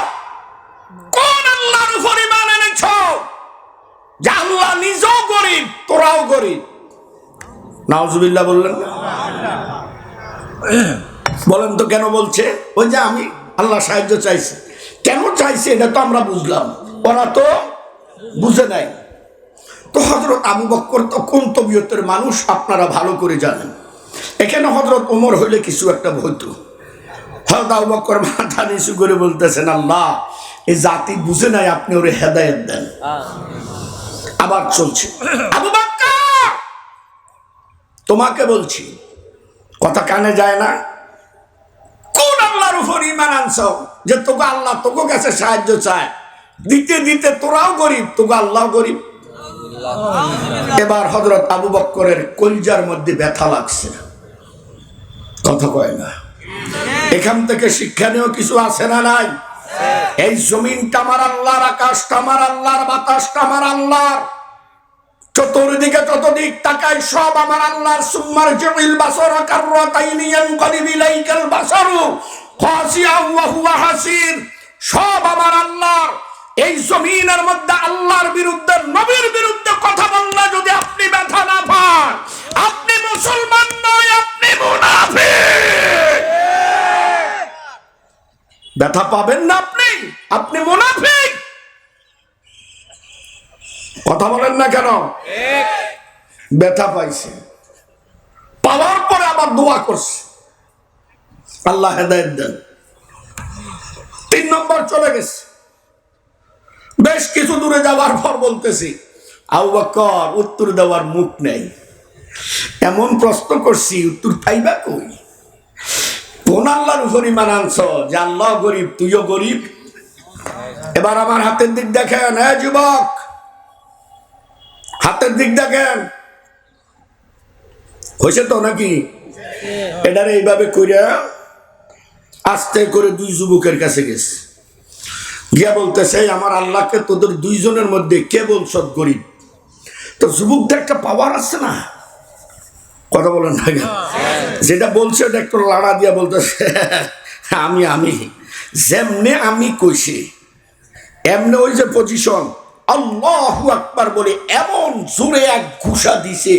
কোন আল্লাহর উপর ঈমান এনেছো যে আল্লাহ নিজেও গরীব, তোরাও গরীব? নাউজুবিল্লাহ বললেন না? বলেন তো কেন বলছে? ওই যে আমি আল্লাহ সাহায্য চাইছি। কেন চাইছে এটা তো আমরা বুঝলাম, ওরা তো বুঝে নাই। তো হযরত আবু বকর তো কোন তবিয়তের মানুষ আপনারা ভালো করে জানেন। এখানে হযরত ওমর হইলে কিছু একটা হইতো। হযরত আবু বকর মাথা নিচু করে বলতেছেন, আল্লাহ এই জাতি বুঝে নাই, আপনি ওরে হেদায়েত দেন। আবার চলছে, আবু বকর তোমাকে বলছি, কথা কানে যায় না? কোন আল্লাহর উপর ঈমান আনছো যে তোকে আল্লাহ তোকে কাছে সাহায্য চায়? দিতে দিতে তোরাও গরিব, তোকে আল্লাহ গরিব। এবার হযরত আবু বকরের কলজার মধ্যে ব্যথা লাগছে, কথা কয় না। এখান থেকে শিক্ষণীয় কিছু আছে না নাই? এই জমিনটা আমার আল্লাহর, আকাশটা আমার আল্লাহর, বাতাসটা আমার আল্লাহর, চতুর্দিকে যতদিক তাকাই সব আমার আল্লাহর। সুম্মার জামিল বাসারা কাররাতাইনি ইয়ানকালিবু ইলাইকাল বাসারু খাসিআন ওয়া হুয়া হাসির, সব আমার আল্লাহর। এই জমিনের মধ্যে আল্লাহর বিরুদ্ধে, নবীর বিরুদ্ধে কথা বললে যদি আপনি ব্যথা না পান, আপনি মুসলমান নয়, আপনি মুনাফিক। ব্যথা পাবেন না আপনি, আপনি মুনাফিক। কথা বলেন না কেন? ব্যথা পাইছে, পাওয়ার পরে আবার দোয়া করছে, আল্লাহ হেদায়েত দেন। 3 নম্বর চলে গেছে। বেশ কিছু দূরে যাওয়ার পর বলতেছি, আবু বকর উত্তর দেওয়ার মুখ নেই। এমন প্রশ্ন করছি, উত্তর পাইবা কই? কোন আল্লাহর উপর ঈমান আনছো যে আল্লাহ গরিব, তুইও গরিব? এবার আমার হাতের দিক দেখেন, হ্যাঁ যুবক, হাতের দিক দেখেন, হয়েছে তো নাকি? এটারে এইভাবে কইরা আস্তে করে 2 যুবকের কাছে গেছে, গিয়া বলতেছে, আমার আল্লাহকে তোদের 2 জনের মধ্যে কে বলছ গরিব? তো যুবকদের একটা পাওয়ার আছে না, কথা বলেন না কেন? যেটা বলছে ওটা একটু লাড়া দিয়া বলতেছে, আমি যেমনে আমি কইছি এমনি ওই যে পজিশন, আল্লাহু আকবার বলে এমন জোরে এক ঘুষা দিছে,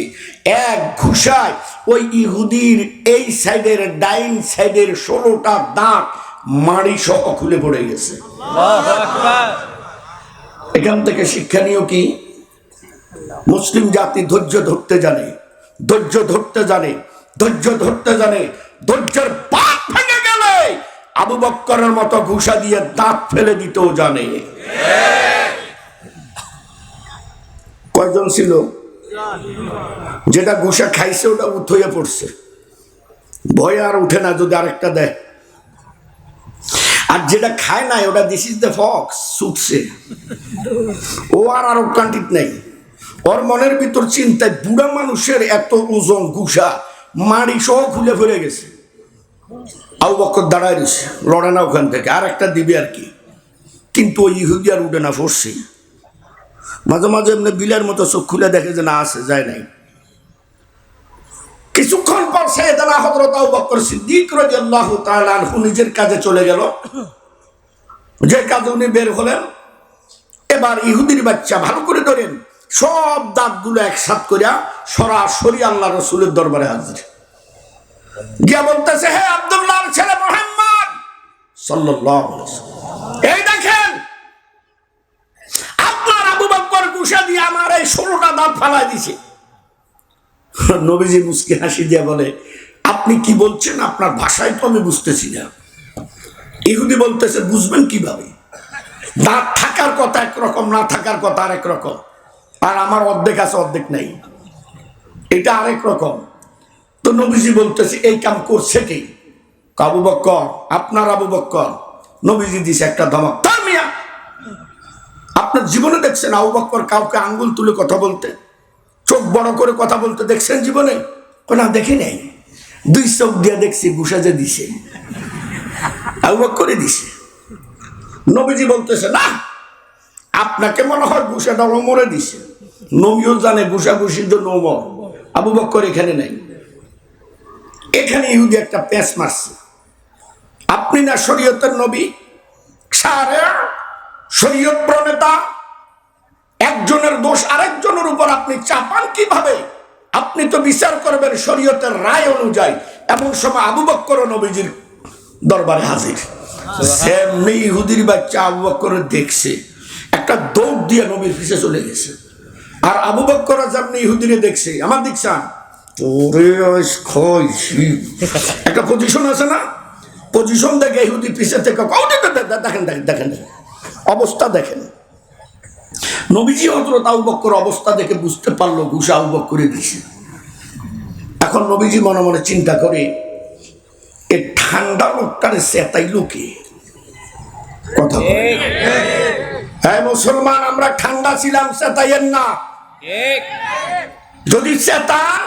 এক ঘুষায় ওই ইহুদির এই সাইডের, ডাইন সাইডের 16টা দাঁত মাড়ি সহ খুলে পড়ে গেছে। এখান থেকে শিক্ষণীয় কি? মুসলিম জাতি ধৈর্য ধরতে জানে, ধৈর্য ধরতে জানে, ধৈর্য ধরতে জানে। ধৈর্যের বাঁধ ভেঙে গেলে আবু বকরের মতো ঘুষা দিয়ে দাঁত ফেলে দিতেও জানে। কয়জন ছিল? যেটা ঘুষা খাইছে ওটা উঠে পড়ছে, ভয় আর উঠে না যদি আরেকটা দেয়। আর যেটা খায় নাই ওটা দিস ইজ দ্য ফক্স, ছুটছে, ও আর আরব কান্ট্রিত নেই। ওর মনের ভিতর চিন্তায় বুড়া মানুষের এত ওজন ঘুষা মাড়ি সহ খুলে ফেলে গেছে। আবু বকর দাঁড়ায় রয়েছে, লড়ে না ওখান থেকে, আর একটা দিবে আর কি। কিন্তু ওই ইহুদি আর উঠে না, ফসছে। মাঝে মাঝে এমনি বিলের মতো চোখ খুলে দেখে যে না আসে, যায় নাই। কিছুক্ষণ পর সাইয়েদনা হযরত আবু বকর সিদ্দিক রাদিয়াল্লাহু তাআলা আনহু নিজের কাজে চলে গেল, যে কাজে উনি বের হলেন। এবার ইহুদির বাচ্চা, ভালো করে ধরেন, সব দাঁতগুলো একসাথ করিয়া সরাসরি আল্লাহ রসুলের দরবারে হাজির, গিয়া বলতেছে, হে আব্দুল্লাহর ছেলে মুহাম্মদ সাল্লাল্লাহু আলাইহি ওয়াসাল্লাম, এই দেখেন ঘুষা দিয়ে আমার এই 16টা দাঁত ফালাই দিছে। নবীজি মুস্কি হাসি দিয়ে বলে, আপনি কি বলছেন? আপনার ভাষায় তো আমি বুঝতেছি না। ইহুদি বলতেছে, বুঝবেন কিভাবে? দাঁত থাকার কথা একরকম, না থাকার কথা আরেক রকম, আর আমার অর্ধেক আছে অর্ধেক নাই, এটা আরেক রকম। তো নবীজি বলতেছে, এই কাম করছে কি? আবু বকর, আপনার আবু বকর। নবীজি দিছে একটা ধমক, তার মিয়া আপনার জীবনে দেখছেন আবু বকর কাউকে আঙ্গুল তুলে কথা বলতে, চোখ বড় করে কথা বলতে দেখছেন জীবনে? না, দেখি নাই। 2 চোখ দিয়ে দেখছি, ঘুষা যে দিছে আবু বকরই দিছে। নবীজি বলতেছে, না, আপনাকে মনে হয় ঘুষাটা ওমরে দিছে। নবীও জানে ঘুষাঘুষির জন্য ওমর, আবু বকর এখানে নাই। এখানে ইহুদি একটা প্যাঁচ মারছে, আপনি না শরীয়তের নবী, সারে শরীয়ত প্রণেতা, একজনের দোষ আরেকজনের উপর আপনি চাপান কিভাবে? আপনি তো বিচার করবেন শরীয়তের রায় অনুযায়ী। এমন সময় আবু বকর নবীজির দরবারে হাজির। সেমনি ইহুদির বাচ্চা আবু বকর দেখছে, একটা দৌড় দিয়ে নবীর পিছে চলে গেছে। আর আবু বকর যেমনি ইহুদিরে দেখছে, আমার দেখছেন একটা পজিশন আছে না, পজিশন দেখে ইহুদি পিছে থেকে দেখেন দেখেন দেখেন অবস্থা দেখেন। নবীজি হযরত আবু বকর অবস্থা দেখে বুঝতে পারলো ঘুষা আবু বকরে দিছে। এখন নবীজি মনে মনে চিন্তা করে, এ ঠান্ডা লোকটারে চেতাইলো কে? কথা হ্যাঁ মুসলমান, আমরা ঠান্ডা ছিলাম, চেতাইয়েন না। যদি চেতান,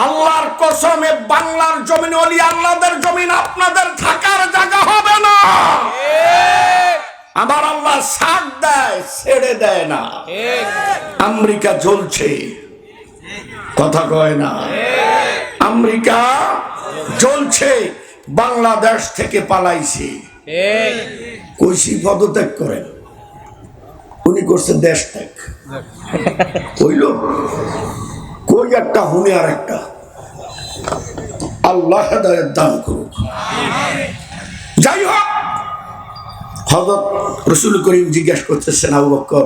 আল্লাহর কসমে বাংলার জমিন ওলি আল্লাহদের জমিন আপনাদের থাকার জায়গা হবে না। আমার আল্লাহ সাথ দেয়, ছেড়ে দেয় না। আমেরিকা জ্বলছে, কথা কয় না? আমেরিকা জ্বলছে, বাংলাদেশ থেকে পালাইছে। কইসি পদত্যাগ করেন, উনি করছে দেশ ত্যাগ। কইল কই একটা হুনে আর একটা, আল্লাহ হেদায়েত দান করুক। যাই হোক, হযরত রাসূল করিম জিজ্ঞাসা করতেছেন, আবু বকর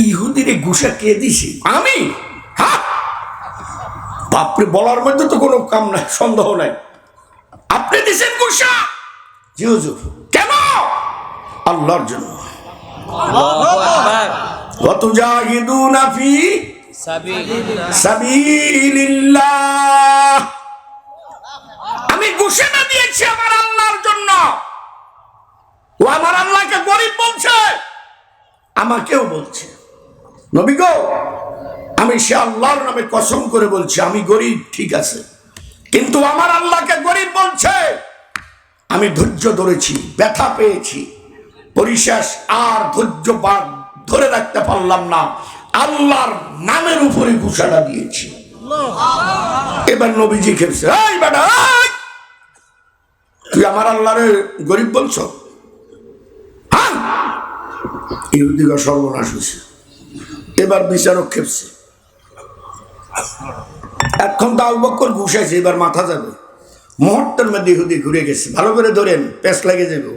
ইহুদিরে ঘুষা কে দিছে? আমি? হ্যাঁ, বাপরে, বলার মধ্যে তো কোনো কাম নাই, সন্দেহ নাই। আপনি দিছেন ঘুষা? জি হুজুর। কেন? আল্লাহর জন্য। ওয়াতুজাহিদুনা ফি সাবিলিল্লাহ। আমি ঘোষণা দিয়েছি আমার আল্লাহর জন্য। ও আমার আল্লাহকে গরিব বলছে, আমাকেও বলছে। নবী গো, আমি সে আল্লাহর নামে কসম করে বলছি, আমি গরিব ঠিক আছে, কিন্তু আমার আল্লাহকে গরিব বলছে। আমি ধৈর্য ধরেছি, ব্যথা পেয়েছি, পরিশেষ আর ধৈর্য ধরে রাখতে পারলাম না, আল্লাহর নামের উপরে ঘোষণা দিয়েছি। এবার নবীজি খেপছে, এই বেটা, তুই আমার আল্লাহরে গরিব বলছো? হ্যাঁ, ইহুদিরা সর্বনাশ হয়েছে। এবার বিচারক খেপছে, এখন তো আবু বকর ঘুষাইছে, এবার মাথা যাবে। মুহূর্তের মধ্যে ইহুদি ঘুরে গেছে, ভালো করে ধরেন, পেঁচ লেগে যাবে।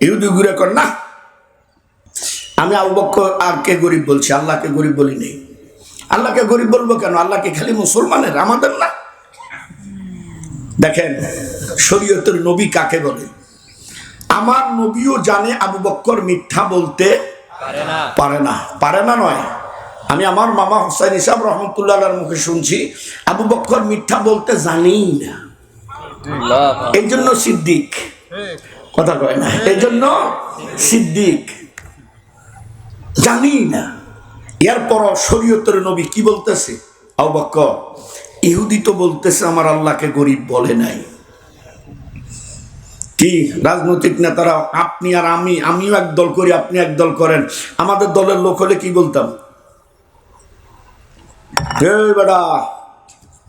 ইহুদি ঘুরে কর, না, আমি আবু বকর আর কে গরিব বলছি, আল্লাহকে গরিব বলি নেই। আল্লাহকে গরিব বলবো কেন? আল্লাহকে খালি মুসলমানের, আমাদের না। দেখেন শরীয়তের নবী কাকে বলে। আমার নবীও জানে আবু বকর মিথ্যা বলতে পারে না। পারে না নয়, আমি আমার মামা হুসাইন ইসাব রহমতুল্লাহর মুখে শুনছি আবু বকর মিথ্যা বলতে জানেই না, এই জন্য সিদ্দিক। কথা কয় না, এই জন্য সিদ্দিক, জানি না। এরপর শরীয়তের নবী কি বলতেছে? আবু বকর, ইহুদি তো বলতেছে আমার আল্লাহকে গরিব বলে নাই। কি রাজনৈতিক নেতারা, আপনি আর আমিও এক দল করি, আপনি এক দল করেন, আমাদের দলের লোক হলে কি বলতাম? বেটা,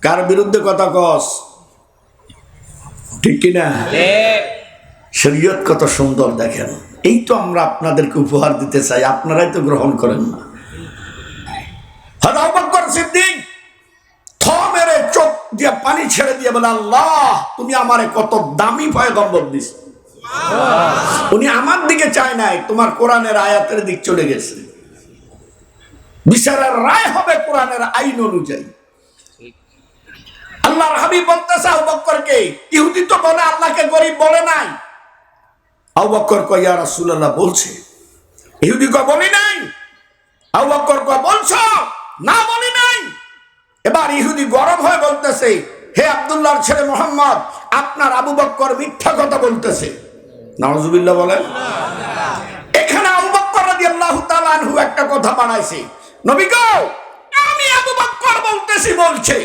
কার বিরুদ্ধে কথা কস? ঠিক কিনা? শরীয়ত কত সুন্দর দেখেন। এই তো আমরা আপনাদেরকে উপহার দিতে চাই, আপনারাই তো গ্রহণ করেন না। আবু বকর সিদ্দিক থমেরে চোখ দিয়ে পানি ছেড়ে দিয়ে বলে, আল্লাহ তুমি আমারে কত দামি পয়গম্বর দিস। উনি আমার দিকে চায় নাই, তোমার কোরআনের আয়াতের দিক চলে গেছে। বিচারের রায় হবে কোরআনের আইন অনুযায়ী। আল্লাহর হাবিব বলতেছে আবু বকরকে, ইহুদি তো বলে আল্লাহকে গরিব বলে নাই। আবু বকর কয় ইয়া রাসূলুল্লাহ বলছে। ইহুদি কয় বলি নাই। আবু বকর কয় বলছো? না বলি নাই। এবার ইহুদি গরম হয়ে বলতেছে, হে আব্দুল্লাহর ছেলে মুহাম্মদ, আপনার আবু বকর মিথ্যা কথা বলতেছে। নাউজুবিল্লাহ বলেন। এখানে আবু বকর রাদিয়াল্লাহু তাআলা আনহু একটা কথা বানাইছে, নবী গো আমি আবু বকর বলতেছি বলছে।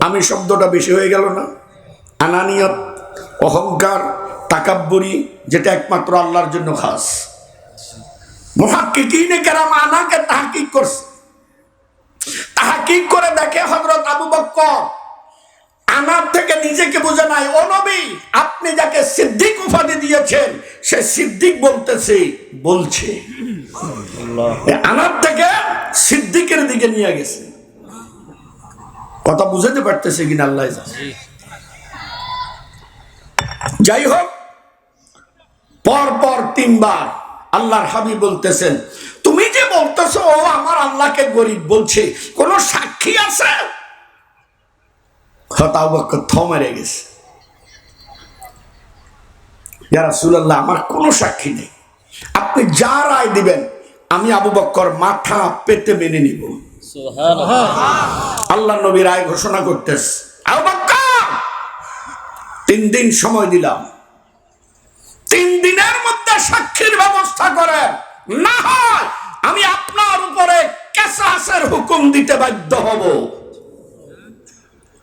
আমি শব্দটা বেশি হয়ে গেল না? আনানিয়ত, অহংকার, তাকাব্বুরি, যেটা একমাত্র আল্লাহর জন্য খাস। মুহাক্কিকিনে কেরাম আনাকে তাহকিক করছে। তাহকিক করে দেখে হযরত আবু বকর আনার থেকে নিজেকে বোঝে নাই। ও নবী, আপনি যাকে সিদ্দিক উপাধি দিয়েছেন সে সিদ্দিক বলছে। আনার থেকে সিদ্দিকের দিকে নিয়ে গেছে। কথা বুঝাতে পারতেছে কিনা আল্লাহ জানে। যাই হোক, পর 3 বার আল্লাহর হাবিব বলতেছেন, তুমি যে বলতেছো ও আমার আল্লাহকে গরিব বলছে, কোন সাক্ষী আছে? আবু বকর থমে গেছে। ইয়া রাসূলুল্লাহ, আমার কোনো সাক্ষী নেই, আপনি যা রায় দিবেন আমি আবু বকর মাথা পেতে মেনে নিব। আল্লাহ নবী রায় ঘোষণা করতেছে, আবু বকর 3 দিন সময় দিলাম, 3 দিনের মধ্যে সাক্ষীর ব্যবস্থা করেন, না হয় আমি আপনার উপরে কিসাসের হুকুম দিতে বাধ্য হব।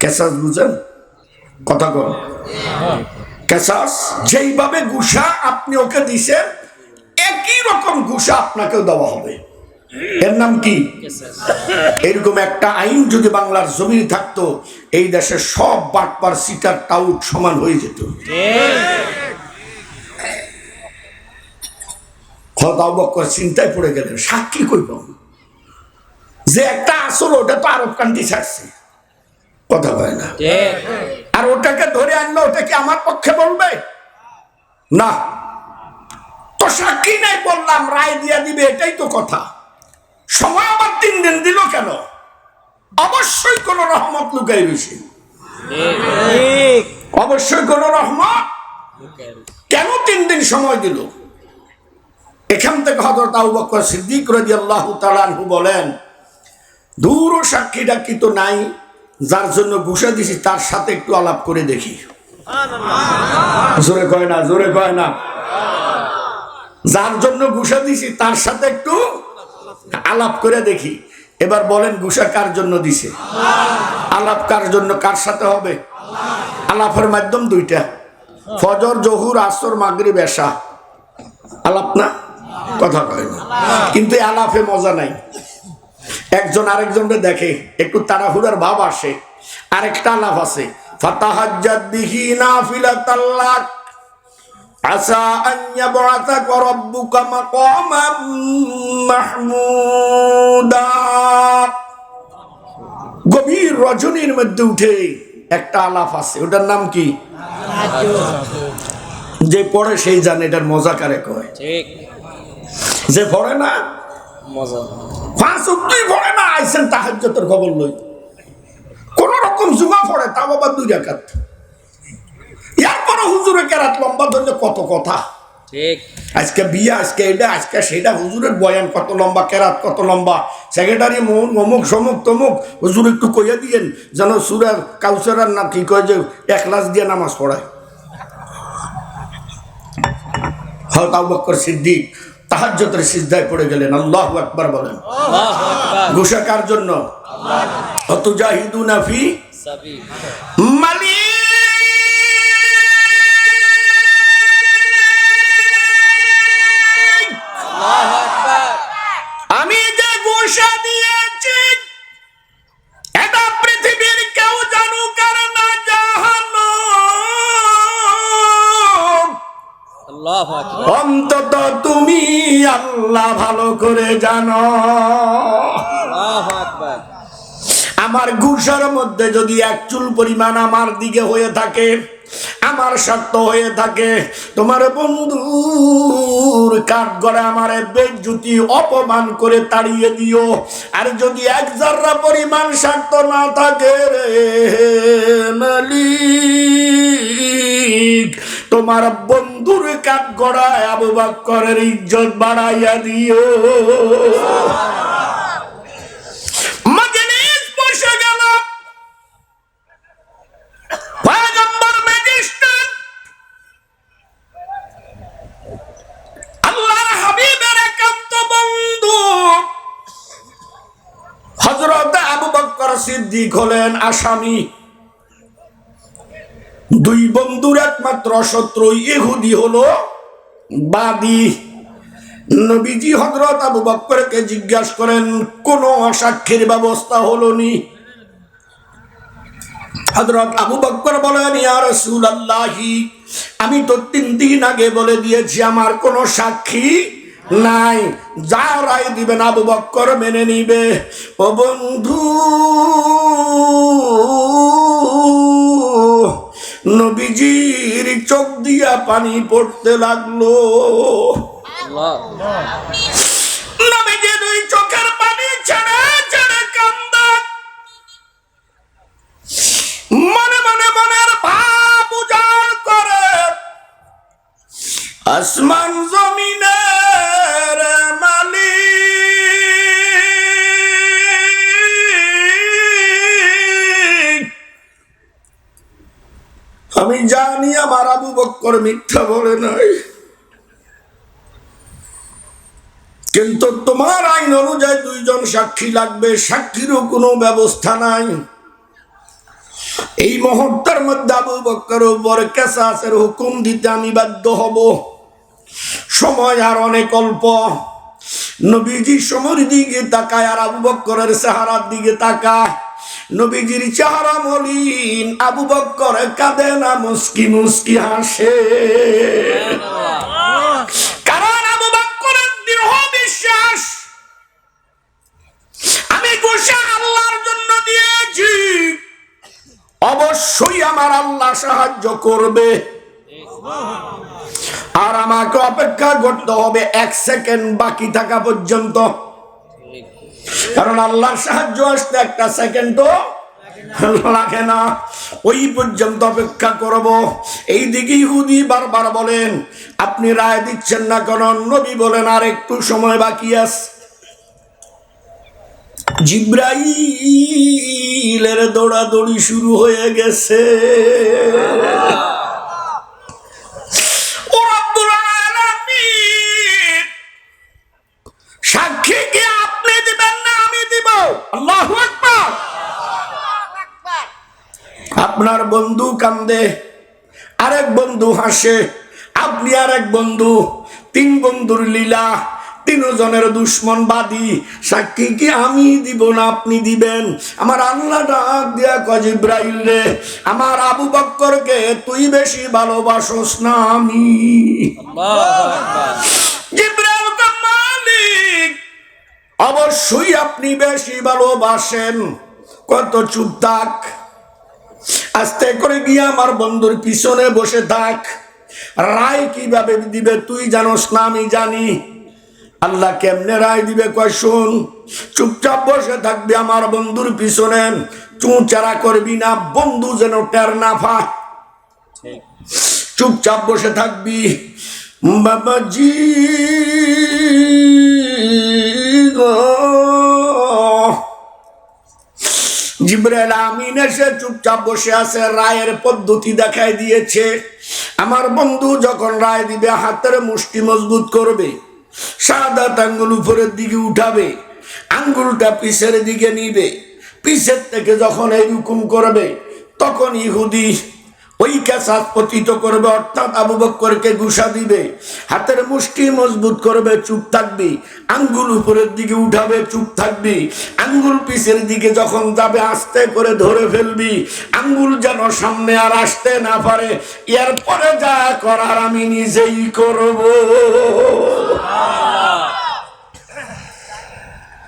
কিসাস বুঝেন? কথা কর। কিসাস যেইভাবে ঘুষা আপনি ওকে দিছেন একই রকম ঘুষা আপনাকেও দেওয়া হবে। এর নাম কি? এরকম একটা আইন যদি বাংলার জমিনে থাকতো, এই দেশের সব বাটপার সিটার টাউট সমান হয়ে যেত। আবু বকর চিন্তায় পড়ে গেলেন, সাক্ষী কইব যে একটা আসল, ওটা তো আরব কান্ট্রি ছাড়ছে, কথা হয় না। আর ওটাকে ধরে আনলো, ওটা কি আমার পক্ষে বলবে? না। তো সাক্ষী নাই বললাম, রায় দিয়া দিবে, এটাই তো কথা। সময় আবার 3 দিন দিল কেন? অবশ্যই কোন রহমত লুকাই রয়েছে, অবশ্যই কোন রহমত। কেন 3 দিন সময় দিল? এখান থেকে হযরত আবু বকর সিদ্দিক রাদিয়াল্লাহু তাআলা আনহু বলেন, দূর সাক্ষী ডাকি তো নাই, যার জন্য ঘুষা দিছি তার সাথে একটু আলাপ করে দেখি। জোরে কয় না, জোরে কয় না। যার জন্য ঘুষা দিছি তার সাথে একটু আলাপ করে দেখি। এবার বলেন ঘুষা কার জন্য দিছে? আলাপ কার জন্য, কার সাথে হবে? আলাপের মাধ্যম 2টা, ফজর, জোহর, আসর, মাগরিব, এশা। আলাপ না? কথা কয় না। কিন্তু আলাপে মজা নাই। একজন আরেকজনকে দেখে, একটু তাড়াহুড়ার ভাব আসে। আরেকটা আলাপ আছে, ফাতাহাজ্জাদ বিহি নাফিলাতাল লাক আসা আন ইয়াবআসাকা রাব্বুকা মাকামান মাহমুদা। গভীর রজনীর মধ্যে উঠে একটা আলাপ আছে, ওটার নাম কি? যে পড়ে সেই জানে এটার মজা কারে কয়। ঠিক, যে পড়ে না মজা, 5 ওয়াক্তই পড়ে না, আইছেন তাহাজ্জুদের খবর লই, কোন রকম জুমা পড়ে, তাও আবার 2 রাকাত। এরপর হুজুরে কেরাত লম্বা ধরলে কত কথা। ঠিক, আজকে বিয়ে, আজকে এটা, আজকে সেটা, হুজুরের বয়ান কত লম্বা, কেরাত কত লম্বা, সেক্রেটারি মন অমুক সমুক তমুক। হুজুর একটু কইয়া দিয়েন যেন সূরা কাউসারের না কি কয় যে এখলাস দিয়ে নামাজ পড়ায়। হযরত আবু বকর সিদ্দিক তাহাজ্জুদের সিজদায় পড়ে গেলেন। আল্লাহু আকবার বলেন। ঘুষা কার জন্য? অতুজাহিদুনা ফি সাবিল মালিক। আমি যে ঘুষা দিয়েছি এটা পৃথিবীর কেউ জানুক আর না জাহান্নাম, অন্তত তুমি আল্লাহ ভালো করে জানো। আমার ঘুষার মধ্যে যদি 1 চুল পরিমাণ আমার দিকে হয়ে থাকে, আমার স্বার্থ হয়ে থাকে, তোমার বন্ধুর কাঠ গড়ে আমার বেজ্জতি অপমান করে তাড়িয়ে দিও। আর যদি এক জাররা পরিমাণ স্বার্থ না থাকে রে মালিক, তোমার বন্ধুর কাঠ গড়ায় আবু বকরের ইজ্জত বাড়াইয়া দিও। মজলিস বসে গেল, পয়গম্বর ম্যাজিস্ট্রেট আল্লাহর হাবিবের একান্ত বন্ধু হযরত আবু বকর সিদ্দিক হলেন আসামি। দুই বন্ধুর একমাত্র শত্রু ইহুদি হলো বাদী। নবীজি হযরত আবু বকরকে জিজ্ঞাসা করেন, কোন সাক্ষীর ব্যবস্থা হলো নি? হযরত আবু বকর বলেন, ইয়া রাসূলুল্লাহ, আমি তো 3 দিন আগে বলে দিয়েছি আমার কোনো সাক্ষী নাই, যা রায় দিবেন আবু বকর মেনে নিবে। ও বন্ধু, নবীজির চোখ দিয়া পানি পড়তে লাগলো। নবীজি দুই চোখের পানি ছেড়ে ছেড়ে কান্দেন। মনে মনে মনের ভাব উজাড় করে আসমান জমিনের মালিক, আমি জানি আমার আবু বকর মিথ্যা বলে নাই, কিন্তু তোমার আইন অনুযায়ী 2 জন সাক্ষী লাগবে, সাক্ষীরও কোনো ব্যবস্থা নাই। এই মুহূর্তের মধ্যে আবু বকর উপর কিসাসের হুকুম দিতে আমি বাধ্য হব। সময় আর অনেক অল্প। নবীজি সময়ের দিকে তাকায় আর আবু বকরের চেহারার দিকে তাকায়। নবীজির চেহারা মলিন, আবু বকর কাঁদে না, মুস্কি মুস্কি হাসে। কারণ আবু বকরের দৃঢ় বিশ্বাস, আমি গোসা আল্লাহর জন্য দিয়েছি, অবশ্যই আমার আল্লাহ সাহায্য করবে। আর আমাকে অপেক্ষা করতে হবে 1 সেকেন্ড বাকি থাকা পর্যন্ত, কারণ আল্লাহর সাহায্য আসতে 1 সেকেন্ডও লাগে না। ওই পর্যন্ত অপেক্ষা করব। এইদিকে ইহুদি বারবার বলেন, আপনি রায় দিচ্ছেন না কেন? নবী বলেন, আর একটু সময় বাকি আছে। জিব্রাইলের দৌড়াদৌড়ি শুরু হয়ে গেছে। ও রব্বুল আলামিন, সাক্ষী কি আপনি দিবেন না আমি দিব? আল্লাহু আকবার। আপনার বন্ধু কান্দে, আরেক বন্ধু হাসে, আপনি আরেক বন্ধু, 3 বন্ধুর লীলা, 3 জনের দুশ্মন বাদী। সাক্ষী কি আমি দিব না আপনি দিবেন? আমার আল্লাহ ডাক দিয়া কয়, জিব্রাইল রে, আমার আবু বকরকে তুই বেশি ভালোবাসোস না আমি? জিব্রাইল কয়, মালিক অবশ্যই আপনি বেশি ভালোবাসেন। কত চুপ থাক, আস্তে করে গিয়ে আমার বন্ধুর পিছনে বসে থাক। রায় কিভাবে দিবে তুই জানোস না আমি জানি। আল্লাহ কেমনে রায় দিবে কয়, শোন, চুপচাপ বসে থাকবি আমার বন্ধুর পিছনে, চুঁচারা করবি না, বন্ধু যেন টের না পায়। চুপচাপ বসে থাকবি। বাবাজি জিবরাইল আমিন এসে চুপচাপ বসে আছে, রায়ের পদ্ধতি দেখাই দিয়েছে। আমার বন্ধু যখন রায় দিবে, হাতের মুষ্টি মজবুত করবে, শাহাদাত আঙ্গুল উপরের দিকে উঠাবে, আঙ্গুলটা পিছের দিকে নিবে, পিছের থেকে যখন এই হুকুম করবে, তখন ইহুদি ওই কেসাস পতিত করবে, অর্থাৎ আবু বকরকে ঘুষা দিবে, হাতের মুষ্টি মজবুত করবে, চুপ থাকবি, আঙ্গুল উপরের দিকে উঠাবে, চুপ থাকবি, আঙ্গুল পিছের দিকে যখন যাবে আস্তে করে ধরে ফেলবি, আঙ্গুল যেন সামনে আর আসতে না পারে। এরপরে যা করার আমি নিজেই করব।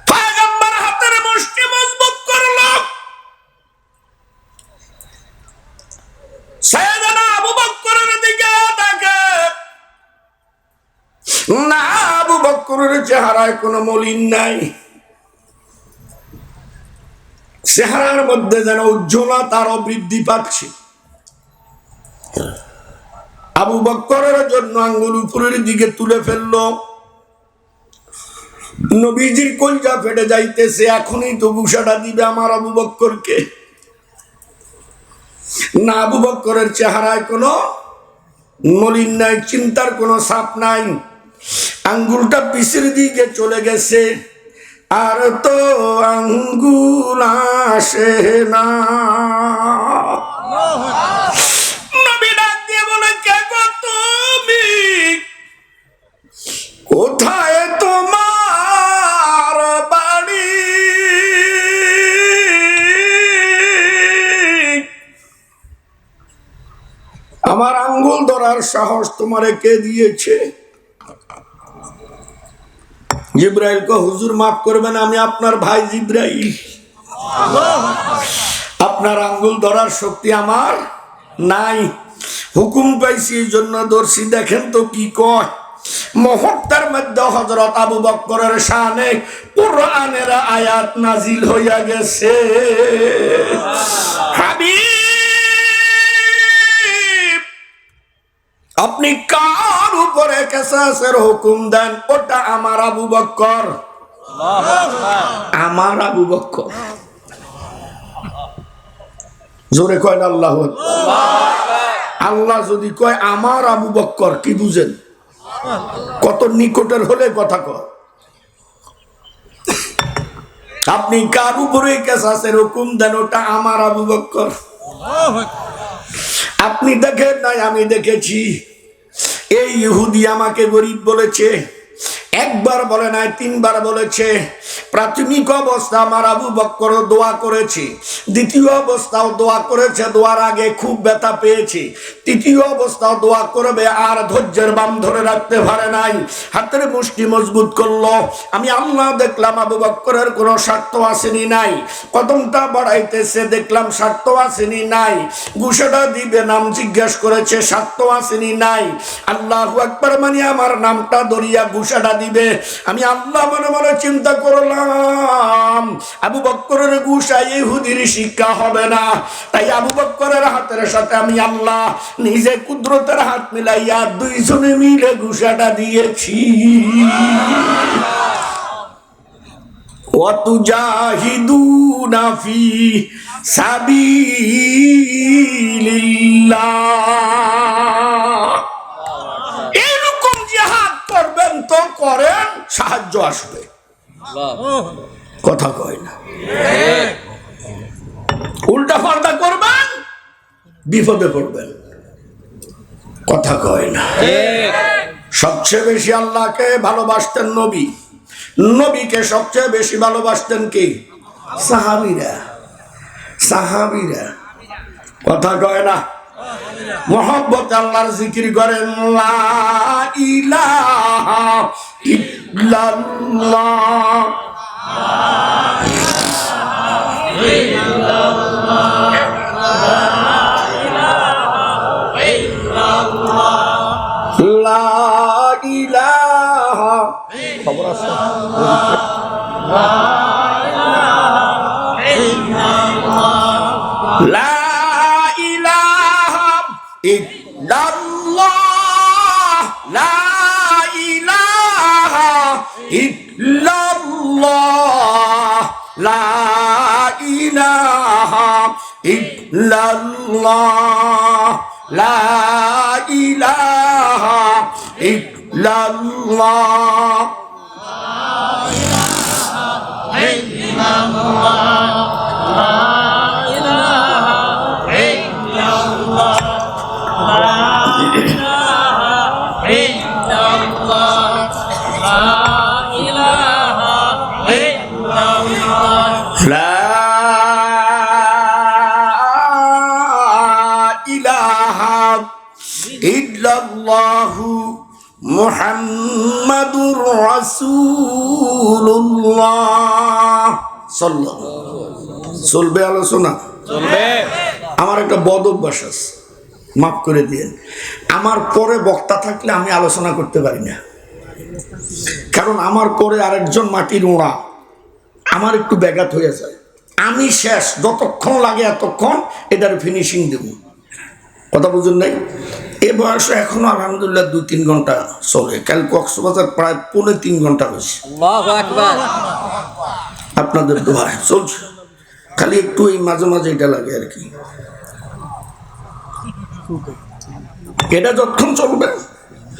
পয়গম্বর হাতের মুষ্টি মজবুত করলো। সাইয়েদনা আবু বকর চেহারায় কোনো মলিন নাই, চেহারার মধ্যে যেন উজ্জ্বলতার বৃদ্ধি পাচ্ছে। আবু বকরের জন্য আঙ্গুল উপরের দিকে তুলে ফেললো। নবীজির কলজা ফেটে যাইতেছে, এখনই তো ঘুষাটা দিবে আমার আবু বকরকে। না, আবু বকরের চেহারায় কোনো মলিন নাই, চিন্তার কোনো ছাপ নাই। আঙ্গুলটা পিছের দিকে চলে গেছে, আর তো আঙ্গুল আসে না। নবী ডাক দিয়ে বলে, কে গো তুমি? কোথায় তোমার বাড়ি? আমার আঙ্গুল ধরার সাহস তোমারে কে দিয়েছে? জিব্রাইল কো, হুজুর মাফ করবেন, আমি আপনার ভাই জিব্রাইল। আপনার আঙ্গুল ধরার শক্তি আমার নাই, হুকুম পাইছি এই জন্য ধরছি। দেখেন তো কি কয়। মুহূর্তের মধ্যে হযরত আবু বকরের শানে কুরআনের আয়াত নাজিল হইয়া গেছে। হাবিব, আপনি কার উপরে কিসাসের হুকুম দেন? ওটা আমার আবু বকর। আমার আবু বকর। জোরে কয় না আল্লাহু আকবার। আল্লাহ যদি কয় আমার আবু বকর, কি বুঝেন? কত নিকটের হলে কথা কয়। আপনি কার উপরে কিসাসের হুকুম দেন? ওটা আমার আবু বকর। আপনি দেখেন নাই, আমি দেখেছি। এই ইহুদি আমাকে গরিব বলেছে, একবার বলে নাই, তিনবার বলেছে। প্রাথমিক অবস্থা আমার আবু বকর দোয়া করেছে, দ্বিতীয় অবস্থাও দোয়া করেছে, দোয়ার আগে খুব ব্যথা পেয়েছে, তৃতীয় অবস্থাও দোয়া করবে, আর ধৈর্যের বাম ধরে রাখতে পারে নাই, হাতের মুষ্টি মজবুত করলো। আমি আল্লাহ দেখলাম আবু বকরের কোনো স্বার্থ আসেনি নাই। কদমটা বাড়াইতেছে, দেখলাম স্বার্থ আসেনি নাই। ঘুষাটা দিবে, নাম জিজ্ঞেস করেছে, স্বার্থ আসেনি নাই। আল্লাহু আকবার মানে আমার নামটা দরিয়া ঘুষাটা দিবে। আমি আল্লাহ মনে মনে চিন্তা করলাম, আবু বকরের ঘুষা ইহুদির শিক্ষা হবে না। তাই আবু বকরের হাতের সাথে আমি আল্লাহ নিজে কুদরতের হাত মিলাইয়া দুইজনে মিলে ঘুষাটা দিয়েছি। ওয়াতুজাহিদুনা ফি সাবিলিল্লাহ। এরকম জিহাদ করবেন তো করেন, সাহায্য আসবে। কথা কয় না। উল্টা পাল্টা করবেন, বিপদে পড়বেন। কথা কয় না। সবচেয়ে বেশি আল্লাহকে ভালোবাসতেন নবী, নবীকে সবচেয়ে বেশি ভালোবাসতেন কি? সাহাবীরা। সাহাবীরা। কথা কয় না। মোহাব্বত আল্লাহর জিকির করেন, লা ইলাহা ইল্লাল্লাহ, লা ইলাহা, খবর আছে? লা ইলাহা ইল্লাল্লাহ, লা ইলাহা ইল্লাল্লাহ, লা ইলাহা ইল্লাল্লাহ, লা ইলাহা ইল্লাল্লাহ। মুহাম্মাদুর রাসূলুল্লাহ সাল্লাল্লাহু। চলবে আলোচনা? চলবে। আমার একটা বদ অভ্যাস আছে, মাফ করে দিয়েন। আমার পরে বক্তা থাকলে আমি আলোচনা করতে পারি না। কারণ আমার পরে আরেকজন মাটির ওড়া, আমার একটু ব্যাঘাত হয়ে যায়। আমি শেষ, যতক্ষণ লাগে এতক্ষণ এটার ফিনিশিং দেব। কথা বুঝুন নাই? এ বয়সে এখনো আলহামদুলিল্লাহ 2-3 ঘন্টা চলে। কাল কক্সবাজার প্রায় 3.5 ঘন্টা হয়েছে আপনাদের দোয়ায় চলছে। খালি একটু এই মাঝে মাঝে এটা লাগে আর কি। এটা যতক্ষণ চলবে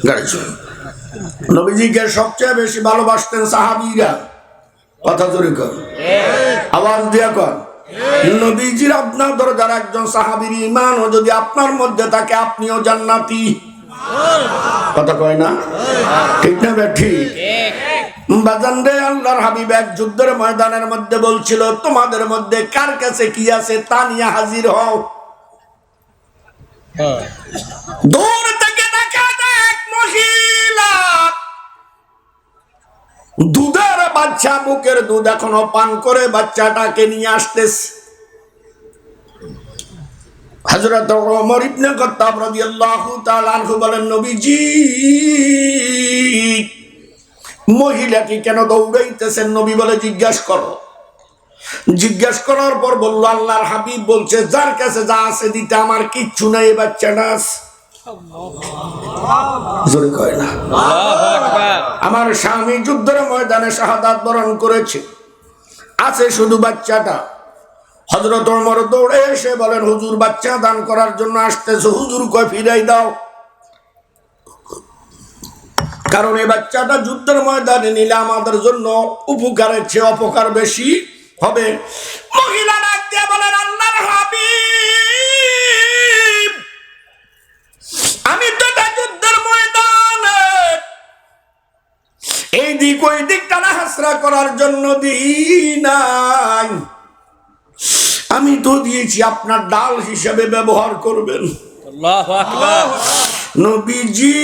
গাড়ি চলবে। নবীজিকে সবচেয়ে বেশি ভালোবাসতেন সাহাবীরা। কথা জোরে কর, আওয়াজ দিয়া কর। নবীজির আপনার দরজার একজন সাহাবীর ঈমানও যদি আপনার মধ্যে থাকে, আপনিও জান্নাতি। কথা কয় না? ঠিক না ঠিক? বাজান রে, আল্লাহর হাবিব এক যুদ্ধের ময়দানের মধ্যে বলছিল, তোমাদের মধ্যে কার কাছে কি আছে তা নিয়ে হাজির হও। দূর থেকে দেখা যায় এক মহিলা দুধের বাচ্চা, বুকের দুধ এখনো পান করে বাচ্চাটাকে নিয়ে আসতেছে। হযরত ওমর ইবনে খাত্তাব রাদিয়াল্লাহু তাআলা আনহু বলেন, নবীজি মহিলাটি কেন দৌড়াইতেছেন? নবী বলে, জিজ্ঞাসা করো। জিজ্ঞাসা করার পর বলল, আল্লাহর হাবিব বলছে, যার কাছে যা আছে দিতে আমার কিচ্ছু নাই, এই বাচ্চাটা আছে। জোরে কয় না? আমার স্বামী যুদ্ধের ময়দানে শাহাদাত বরণ করেছে, আছে শুধু বাচ্চাটা। হযরত ওমর দৌড়ে এসে বলেন, হুজুর বাচ্চা দান করার জন্য আসতেছে। হুজুর কয়, ফিরাই দাও, কারণ এই বাচ্চাটা যুদ্ধের ময়দানে নিলে আমাদের জন্য উপকারের চেয়ে অপকার বেশি হবে। মহিলা ডাক দিয়ে বলেন, আল্লাহর হাবিব, আমি তো যুদ্ধের ময়দানে এই দিক ওই দিক টানা হাসরা করার জন্য দিই নাই, আমি তো দিয়েছি আপনার ডাল হিসেবে ব্যবহার করবেন। আল্লাহু আকবার। নবীজি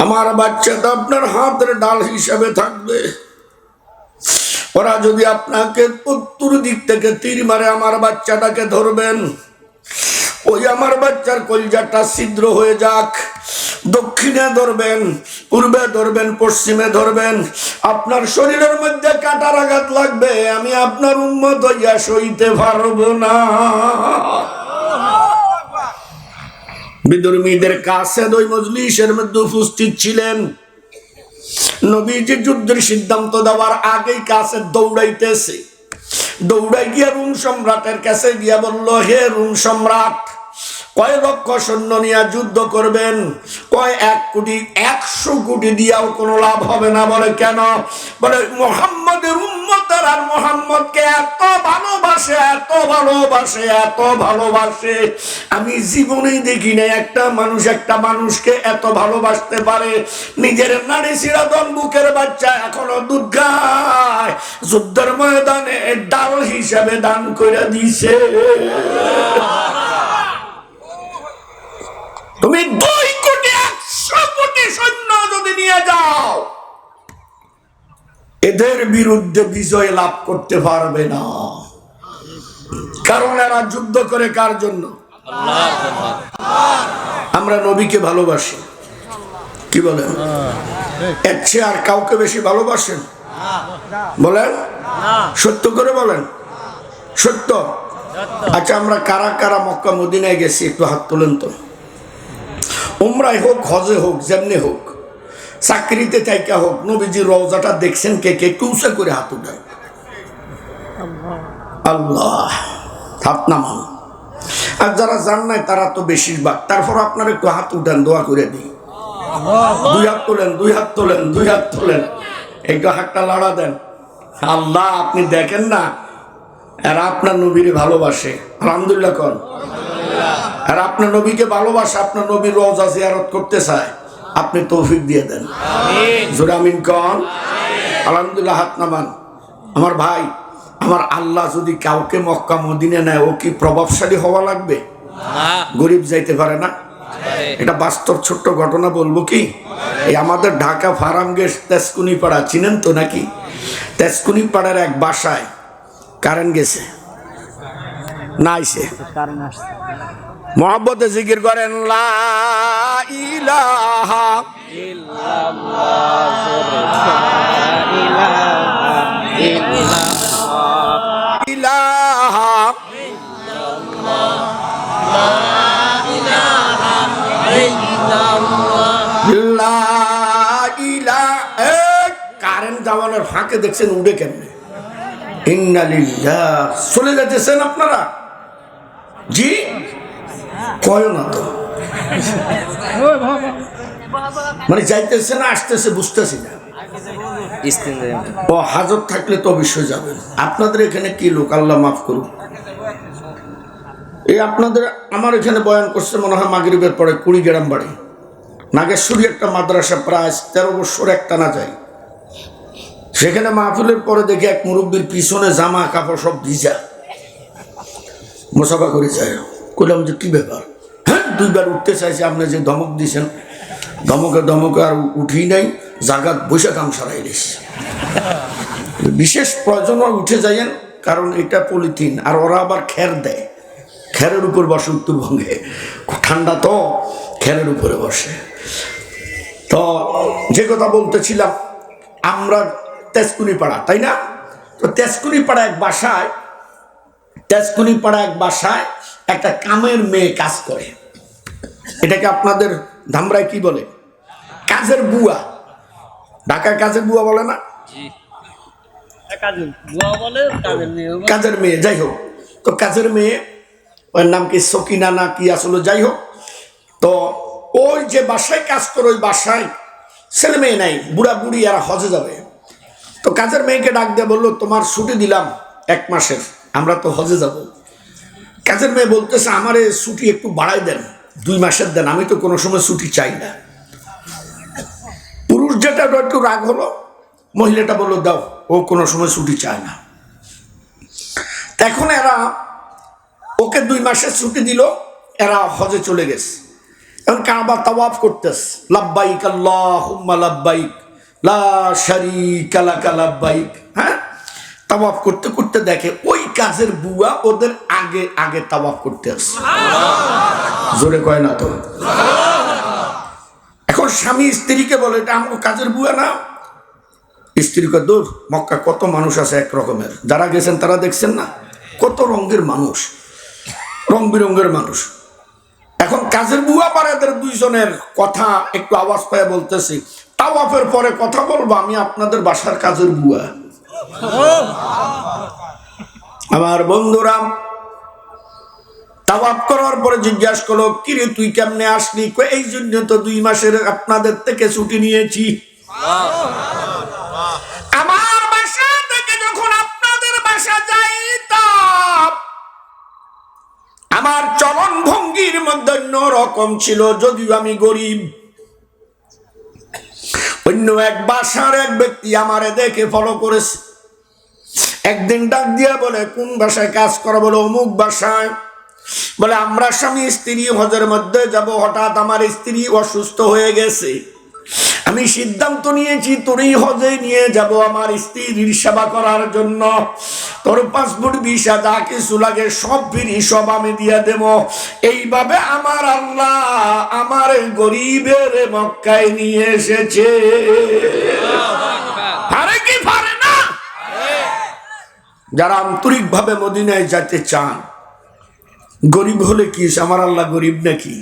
আমার বাচ্চাটা আপনার হাতের ডাল হিসাবে থাকবে। ওরা যদি আপনাকে উত্তর দিক থেকে তীর মারে, আমার বাচ্চাটাকে ধরবেন। ওই আমার বাচ্চার কলিজাটা ছিদ্র হয়ে যাক, দক্ষিণে ধরবেন, পূর্বে ধরবেন, পশ্চিমে ধরবেন। আপনার শরীরের মধ্যে কাটার আঘাত লাগবে, আমি আপনার উম্মত হইয়া সইতে পারবো না। বিধর্মীদের কাছে ওই মজলিসের মধ্যে উপস্থিত ছিলেন। নবীজি যুদ্ধের সিদ্ধান্ত দেওয়ার আগেই কাছে দৌড়াইতেছে। দৌড়াই গিয়া রুম সম্রাটের কাছে গিয়া বলল, হে রুম সম্রাট, কয় লক্ষ সৈন্য নিয়ে যুদ্ধ করবেন? কয় 1 কোটি, 100 কোটি দিয়াও কোনো লাভ হবে না। বলে কেন? বলে মুহাম্মদের উম্মতের আর মুহাম্মদকে এত ভালোবাসে, এত ভালোবাসে, এত ভালোবাসে, আমি জীবনেই দেখি না একটা মানুষ একটা মানুষকে এত ভালোবাসতে পারে। নিজের নারী শিরাদন বুকের বাচ্চা এখনো দুধ খায়, যুদ্ধের ময়দানে ডাল হিসাবে দান করে দিছে। তুমি 2 কোটি 100 কোটি সৈন্য যদি নিয়ে যাও, এদের বিরুদ্ধে বিজয় লাভ করতে পারবে না। কারণ এরা যুদ্ধ করে কার জন্য? আল্লাহর জন্য। আমরা নবীকে ভালোবাসি, কি বলেন? এর চেয়ে আর কাউকে বেশি ভালোবাসেন? বলেন, সত্য করে বলেন, সত্য। আচ্ছা, আমরা কারা কারা মক্কা মদিনায় গেছি একটু হাত তোলেন তো। উমরায় হোক, হজে হোক, যেমনি হোক, চাকরিতে থাইকা হোক, নবীজির রওজাটা দেখছেন কে কে? একটু উঁচা করে হাত উঠান। আল্লাহ, হাত নামান। আর যারা জান নাই তারা তো বেশিরভাগ। তারপর আপনারা একটু হাত উঠান, দোয়া করে দিই। 2 হাত তোলেন, 2 হাত তোলেন, 2 হাত তোলেন, একটু হাতটা লাড়া দেন। আল্লাহ, আপনি দেখেন না, এরা আপনার নবীরে ভালোবাসে। আলহামদুলিল্লাহ কন। আর আপনার নবীকে ভালোবাসে, আপনার নবীর রওজা জিয়ারত করতে চায়, আপনি তৌফিক দিয়ে দেন। জোরে আমিন কন। আলহামদুলিল্লাহ, হাত নামান। আমার ভাই, আমার আল্লাহ যদি কাউকে মক্কা মদিনা নেয়, ও কি প্রভাবশালী হওয়া লাগবে? গরিব যাইতে পারে না? এটা বাস্তব ছোট্ট ঘটনা বলবো কি? এই আমাদের ঢাকা ফার্মগেট তেজকুনি পাড়া চিনেন তো নাকি? তেজকুনি পাড়ার এক বাসায় কারেন্ট গেছে। না আইছে মোহাব্বতে জিকির করেন লা ইলাহা ইলাহা কারেন্ট যাওয়ানোর ফাঁকে দেখছেন উড়ে কেমনে ইন্নালিল্লাহ চলে যাচ্ছেন আপনারা জি কয় না তো মানে যাইতেছে না আসতেছে বুঝতেছি না ও হাজত থাকলে তো অবশ্যই যাবেন আপনাদের এখানে কি লোক আল্লাহ মাফ করুন এই আপনাদের আমার এখানে বয়ান করছে মনে হয় মাগরিবের পরে 20 গ্রাম বাড়ি নাগেশ্বরী একটা মাদ্রাসা প্রায় 13 বছর একটা না যায় সেখানে মাহফিলের পরে দেখি এক মুরব্বীর পিছনে জামা কাপড় সব ভিজা মোসাফা করে যায় কইলাম যে কি ব্যাপার হ্যাঁ 2 বার উঠতে চাইছে আপনি যে ধমক দিয়েছেন ধমকে আর উঠি নাই জাগাত বৈশা কাম সারাই দিস বিশেষ প্রয়োজন উঠে যাইয়েন কারণ এটা পলিথিন আর ওরা আবার খের দেয় খেরের উপর বসে উত্তরবঙ্গে ঠান্ডা তো খেরের উপরে বসে তো যে কথা বলতেছিলাম আমরা তেজকুনি পাড়া তাই না তো তেজকুনি পাড়া এক বাসায় একটা কামের মেয়ে কাজ করে এটাকে আপনাদের ধামরায় কি বলে কাজের বুয়া ঢাকায় কাজের বুয়া বলে না কাজের মেয়ে যাই হোক তো কাজের মেয়ে ওর নাম কি সকিনা না কি আসলে যাই হোক তো ওই যে বাসায় কাজ করে ওই বাসায় ছেলে মেয়ে নাই বুড়া বুড়ি আর হজে যাবে তো কাজের মেয়েকে ডাক দিয়ে বললো তোমার ছুটি দিলাম 1 মাসের আমরা তো হজে যাব কাজের মেয়ে বলতেছে আমার ছুটি একটু বাড়াই দেন 2 মাসের দেন আমি তো কোনো সময় ছুটি চাই না পুরুষ যেটা একটু রাগ হলো মহিলাটা বললো দাও ও কোনো সময় ছুটি চায় না এখন এরা ওকে 2 মাসের ছুটি দিল এরা হজে চলে গেছে এখন কাবা তাওয়াফ করতেছে লাব্বাইক আল্লাহুম্মা লাব্বাইক লা শারীকা লাকা লাব্বাইক হ্যাঁ তাওয়াফ করতে করতে দেখে ওই কাজের বুয়া ওদের আগে আগে তাওয়াফ করতে আসে জোরে কয় না তো এখন স্বামী স্ত্রীকে বলে এটা আমার কাজের বুয়া না স্ত্রীকে দূর মক্কা কত মানুষ আছে এক রকমের যারা গেছেন তারা দেখছেন না কত রঙের মানুষ রং বিরঙ্গের মানুষ এখন কাজের বুয়া পাড়াদের 2 জনের কথা একটু আওয়াজ পায় বলতেছি তাওয়াফের পরে কথা বলবো আমি আপনাদের বাসার কাজের বুয়া আমার বন্ধুরা তাওয়াফ করার পরে জিজ্ঞাসা করলো কিরে তুই কেমনে আসলি এই জন্য তো 2 মাসের আপনাদের থেকে ছুটি নিয়েছি আমার বাসা থেকে যখন আপনাদের বাসা যাইতাম আমার চলন ভঙ্গির মধ্যে অন্যরকম ছিল যদিও আমি গরিব অন্য এক বাসার এক ব্যক্তি আমারে দেখে ফলো করেছে একদিন ডাক দিয়া বলে কোন বাসায় কাজ করা বলে অমুক বাসায় বলে আমরা স্বামী স্ত্রী হজের মধ্যে যাব হঠাৎ আমার স্ত্রী অসুস্থ হয়ে গেছে আমি সিদ্ধান্ত নিয়েছি তোরই হজে নিয়ে যাব আমার স্ত্রীর সেবা করার জন্য তোর পাসপোর্ট ভিসা যা কিছু লাগে সব ফ্রি সব আমি দিয়ে দেব এইভাবে আমার আল্লাহ আমার গরিবের মক্কায় নিয়ে এসেছে আরে কি পারে না যারা আন্তরিকভাবে মদিনায় যেতে চান গরিব হলে কি আমার আল্লাহ গরিব নাকি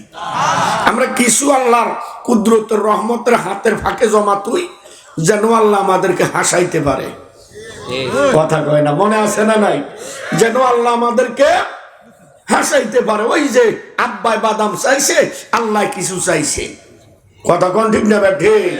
আমরা কিছু আল্লাহর কুদরতের রহমতের হাতের ফাঁকে জমা তুই যেন আল্লাহ আমাদেরকে হাসাইতে পারে কথা কয় না মনে আছে না নাই যেন আল্লাহ আমাদেরকে হাসাইতে পারে ওই যে আব্বাই বাদাম চাইছে আল্লাহ কিছু চাইছে কথা কোন ঠিক না ঠিক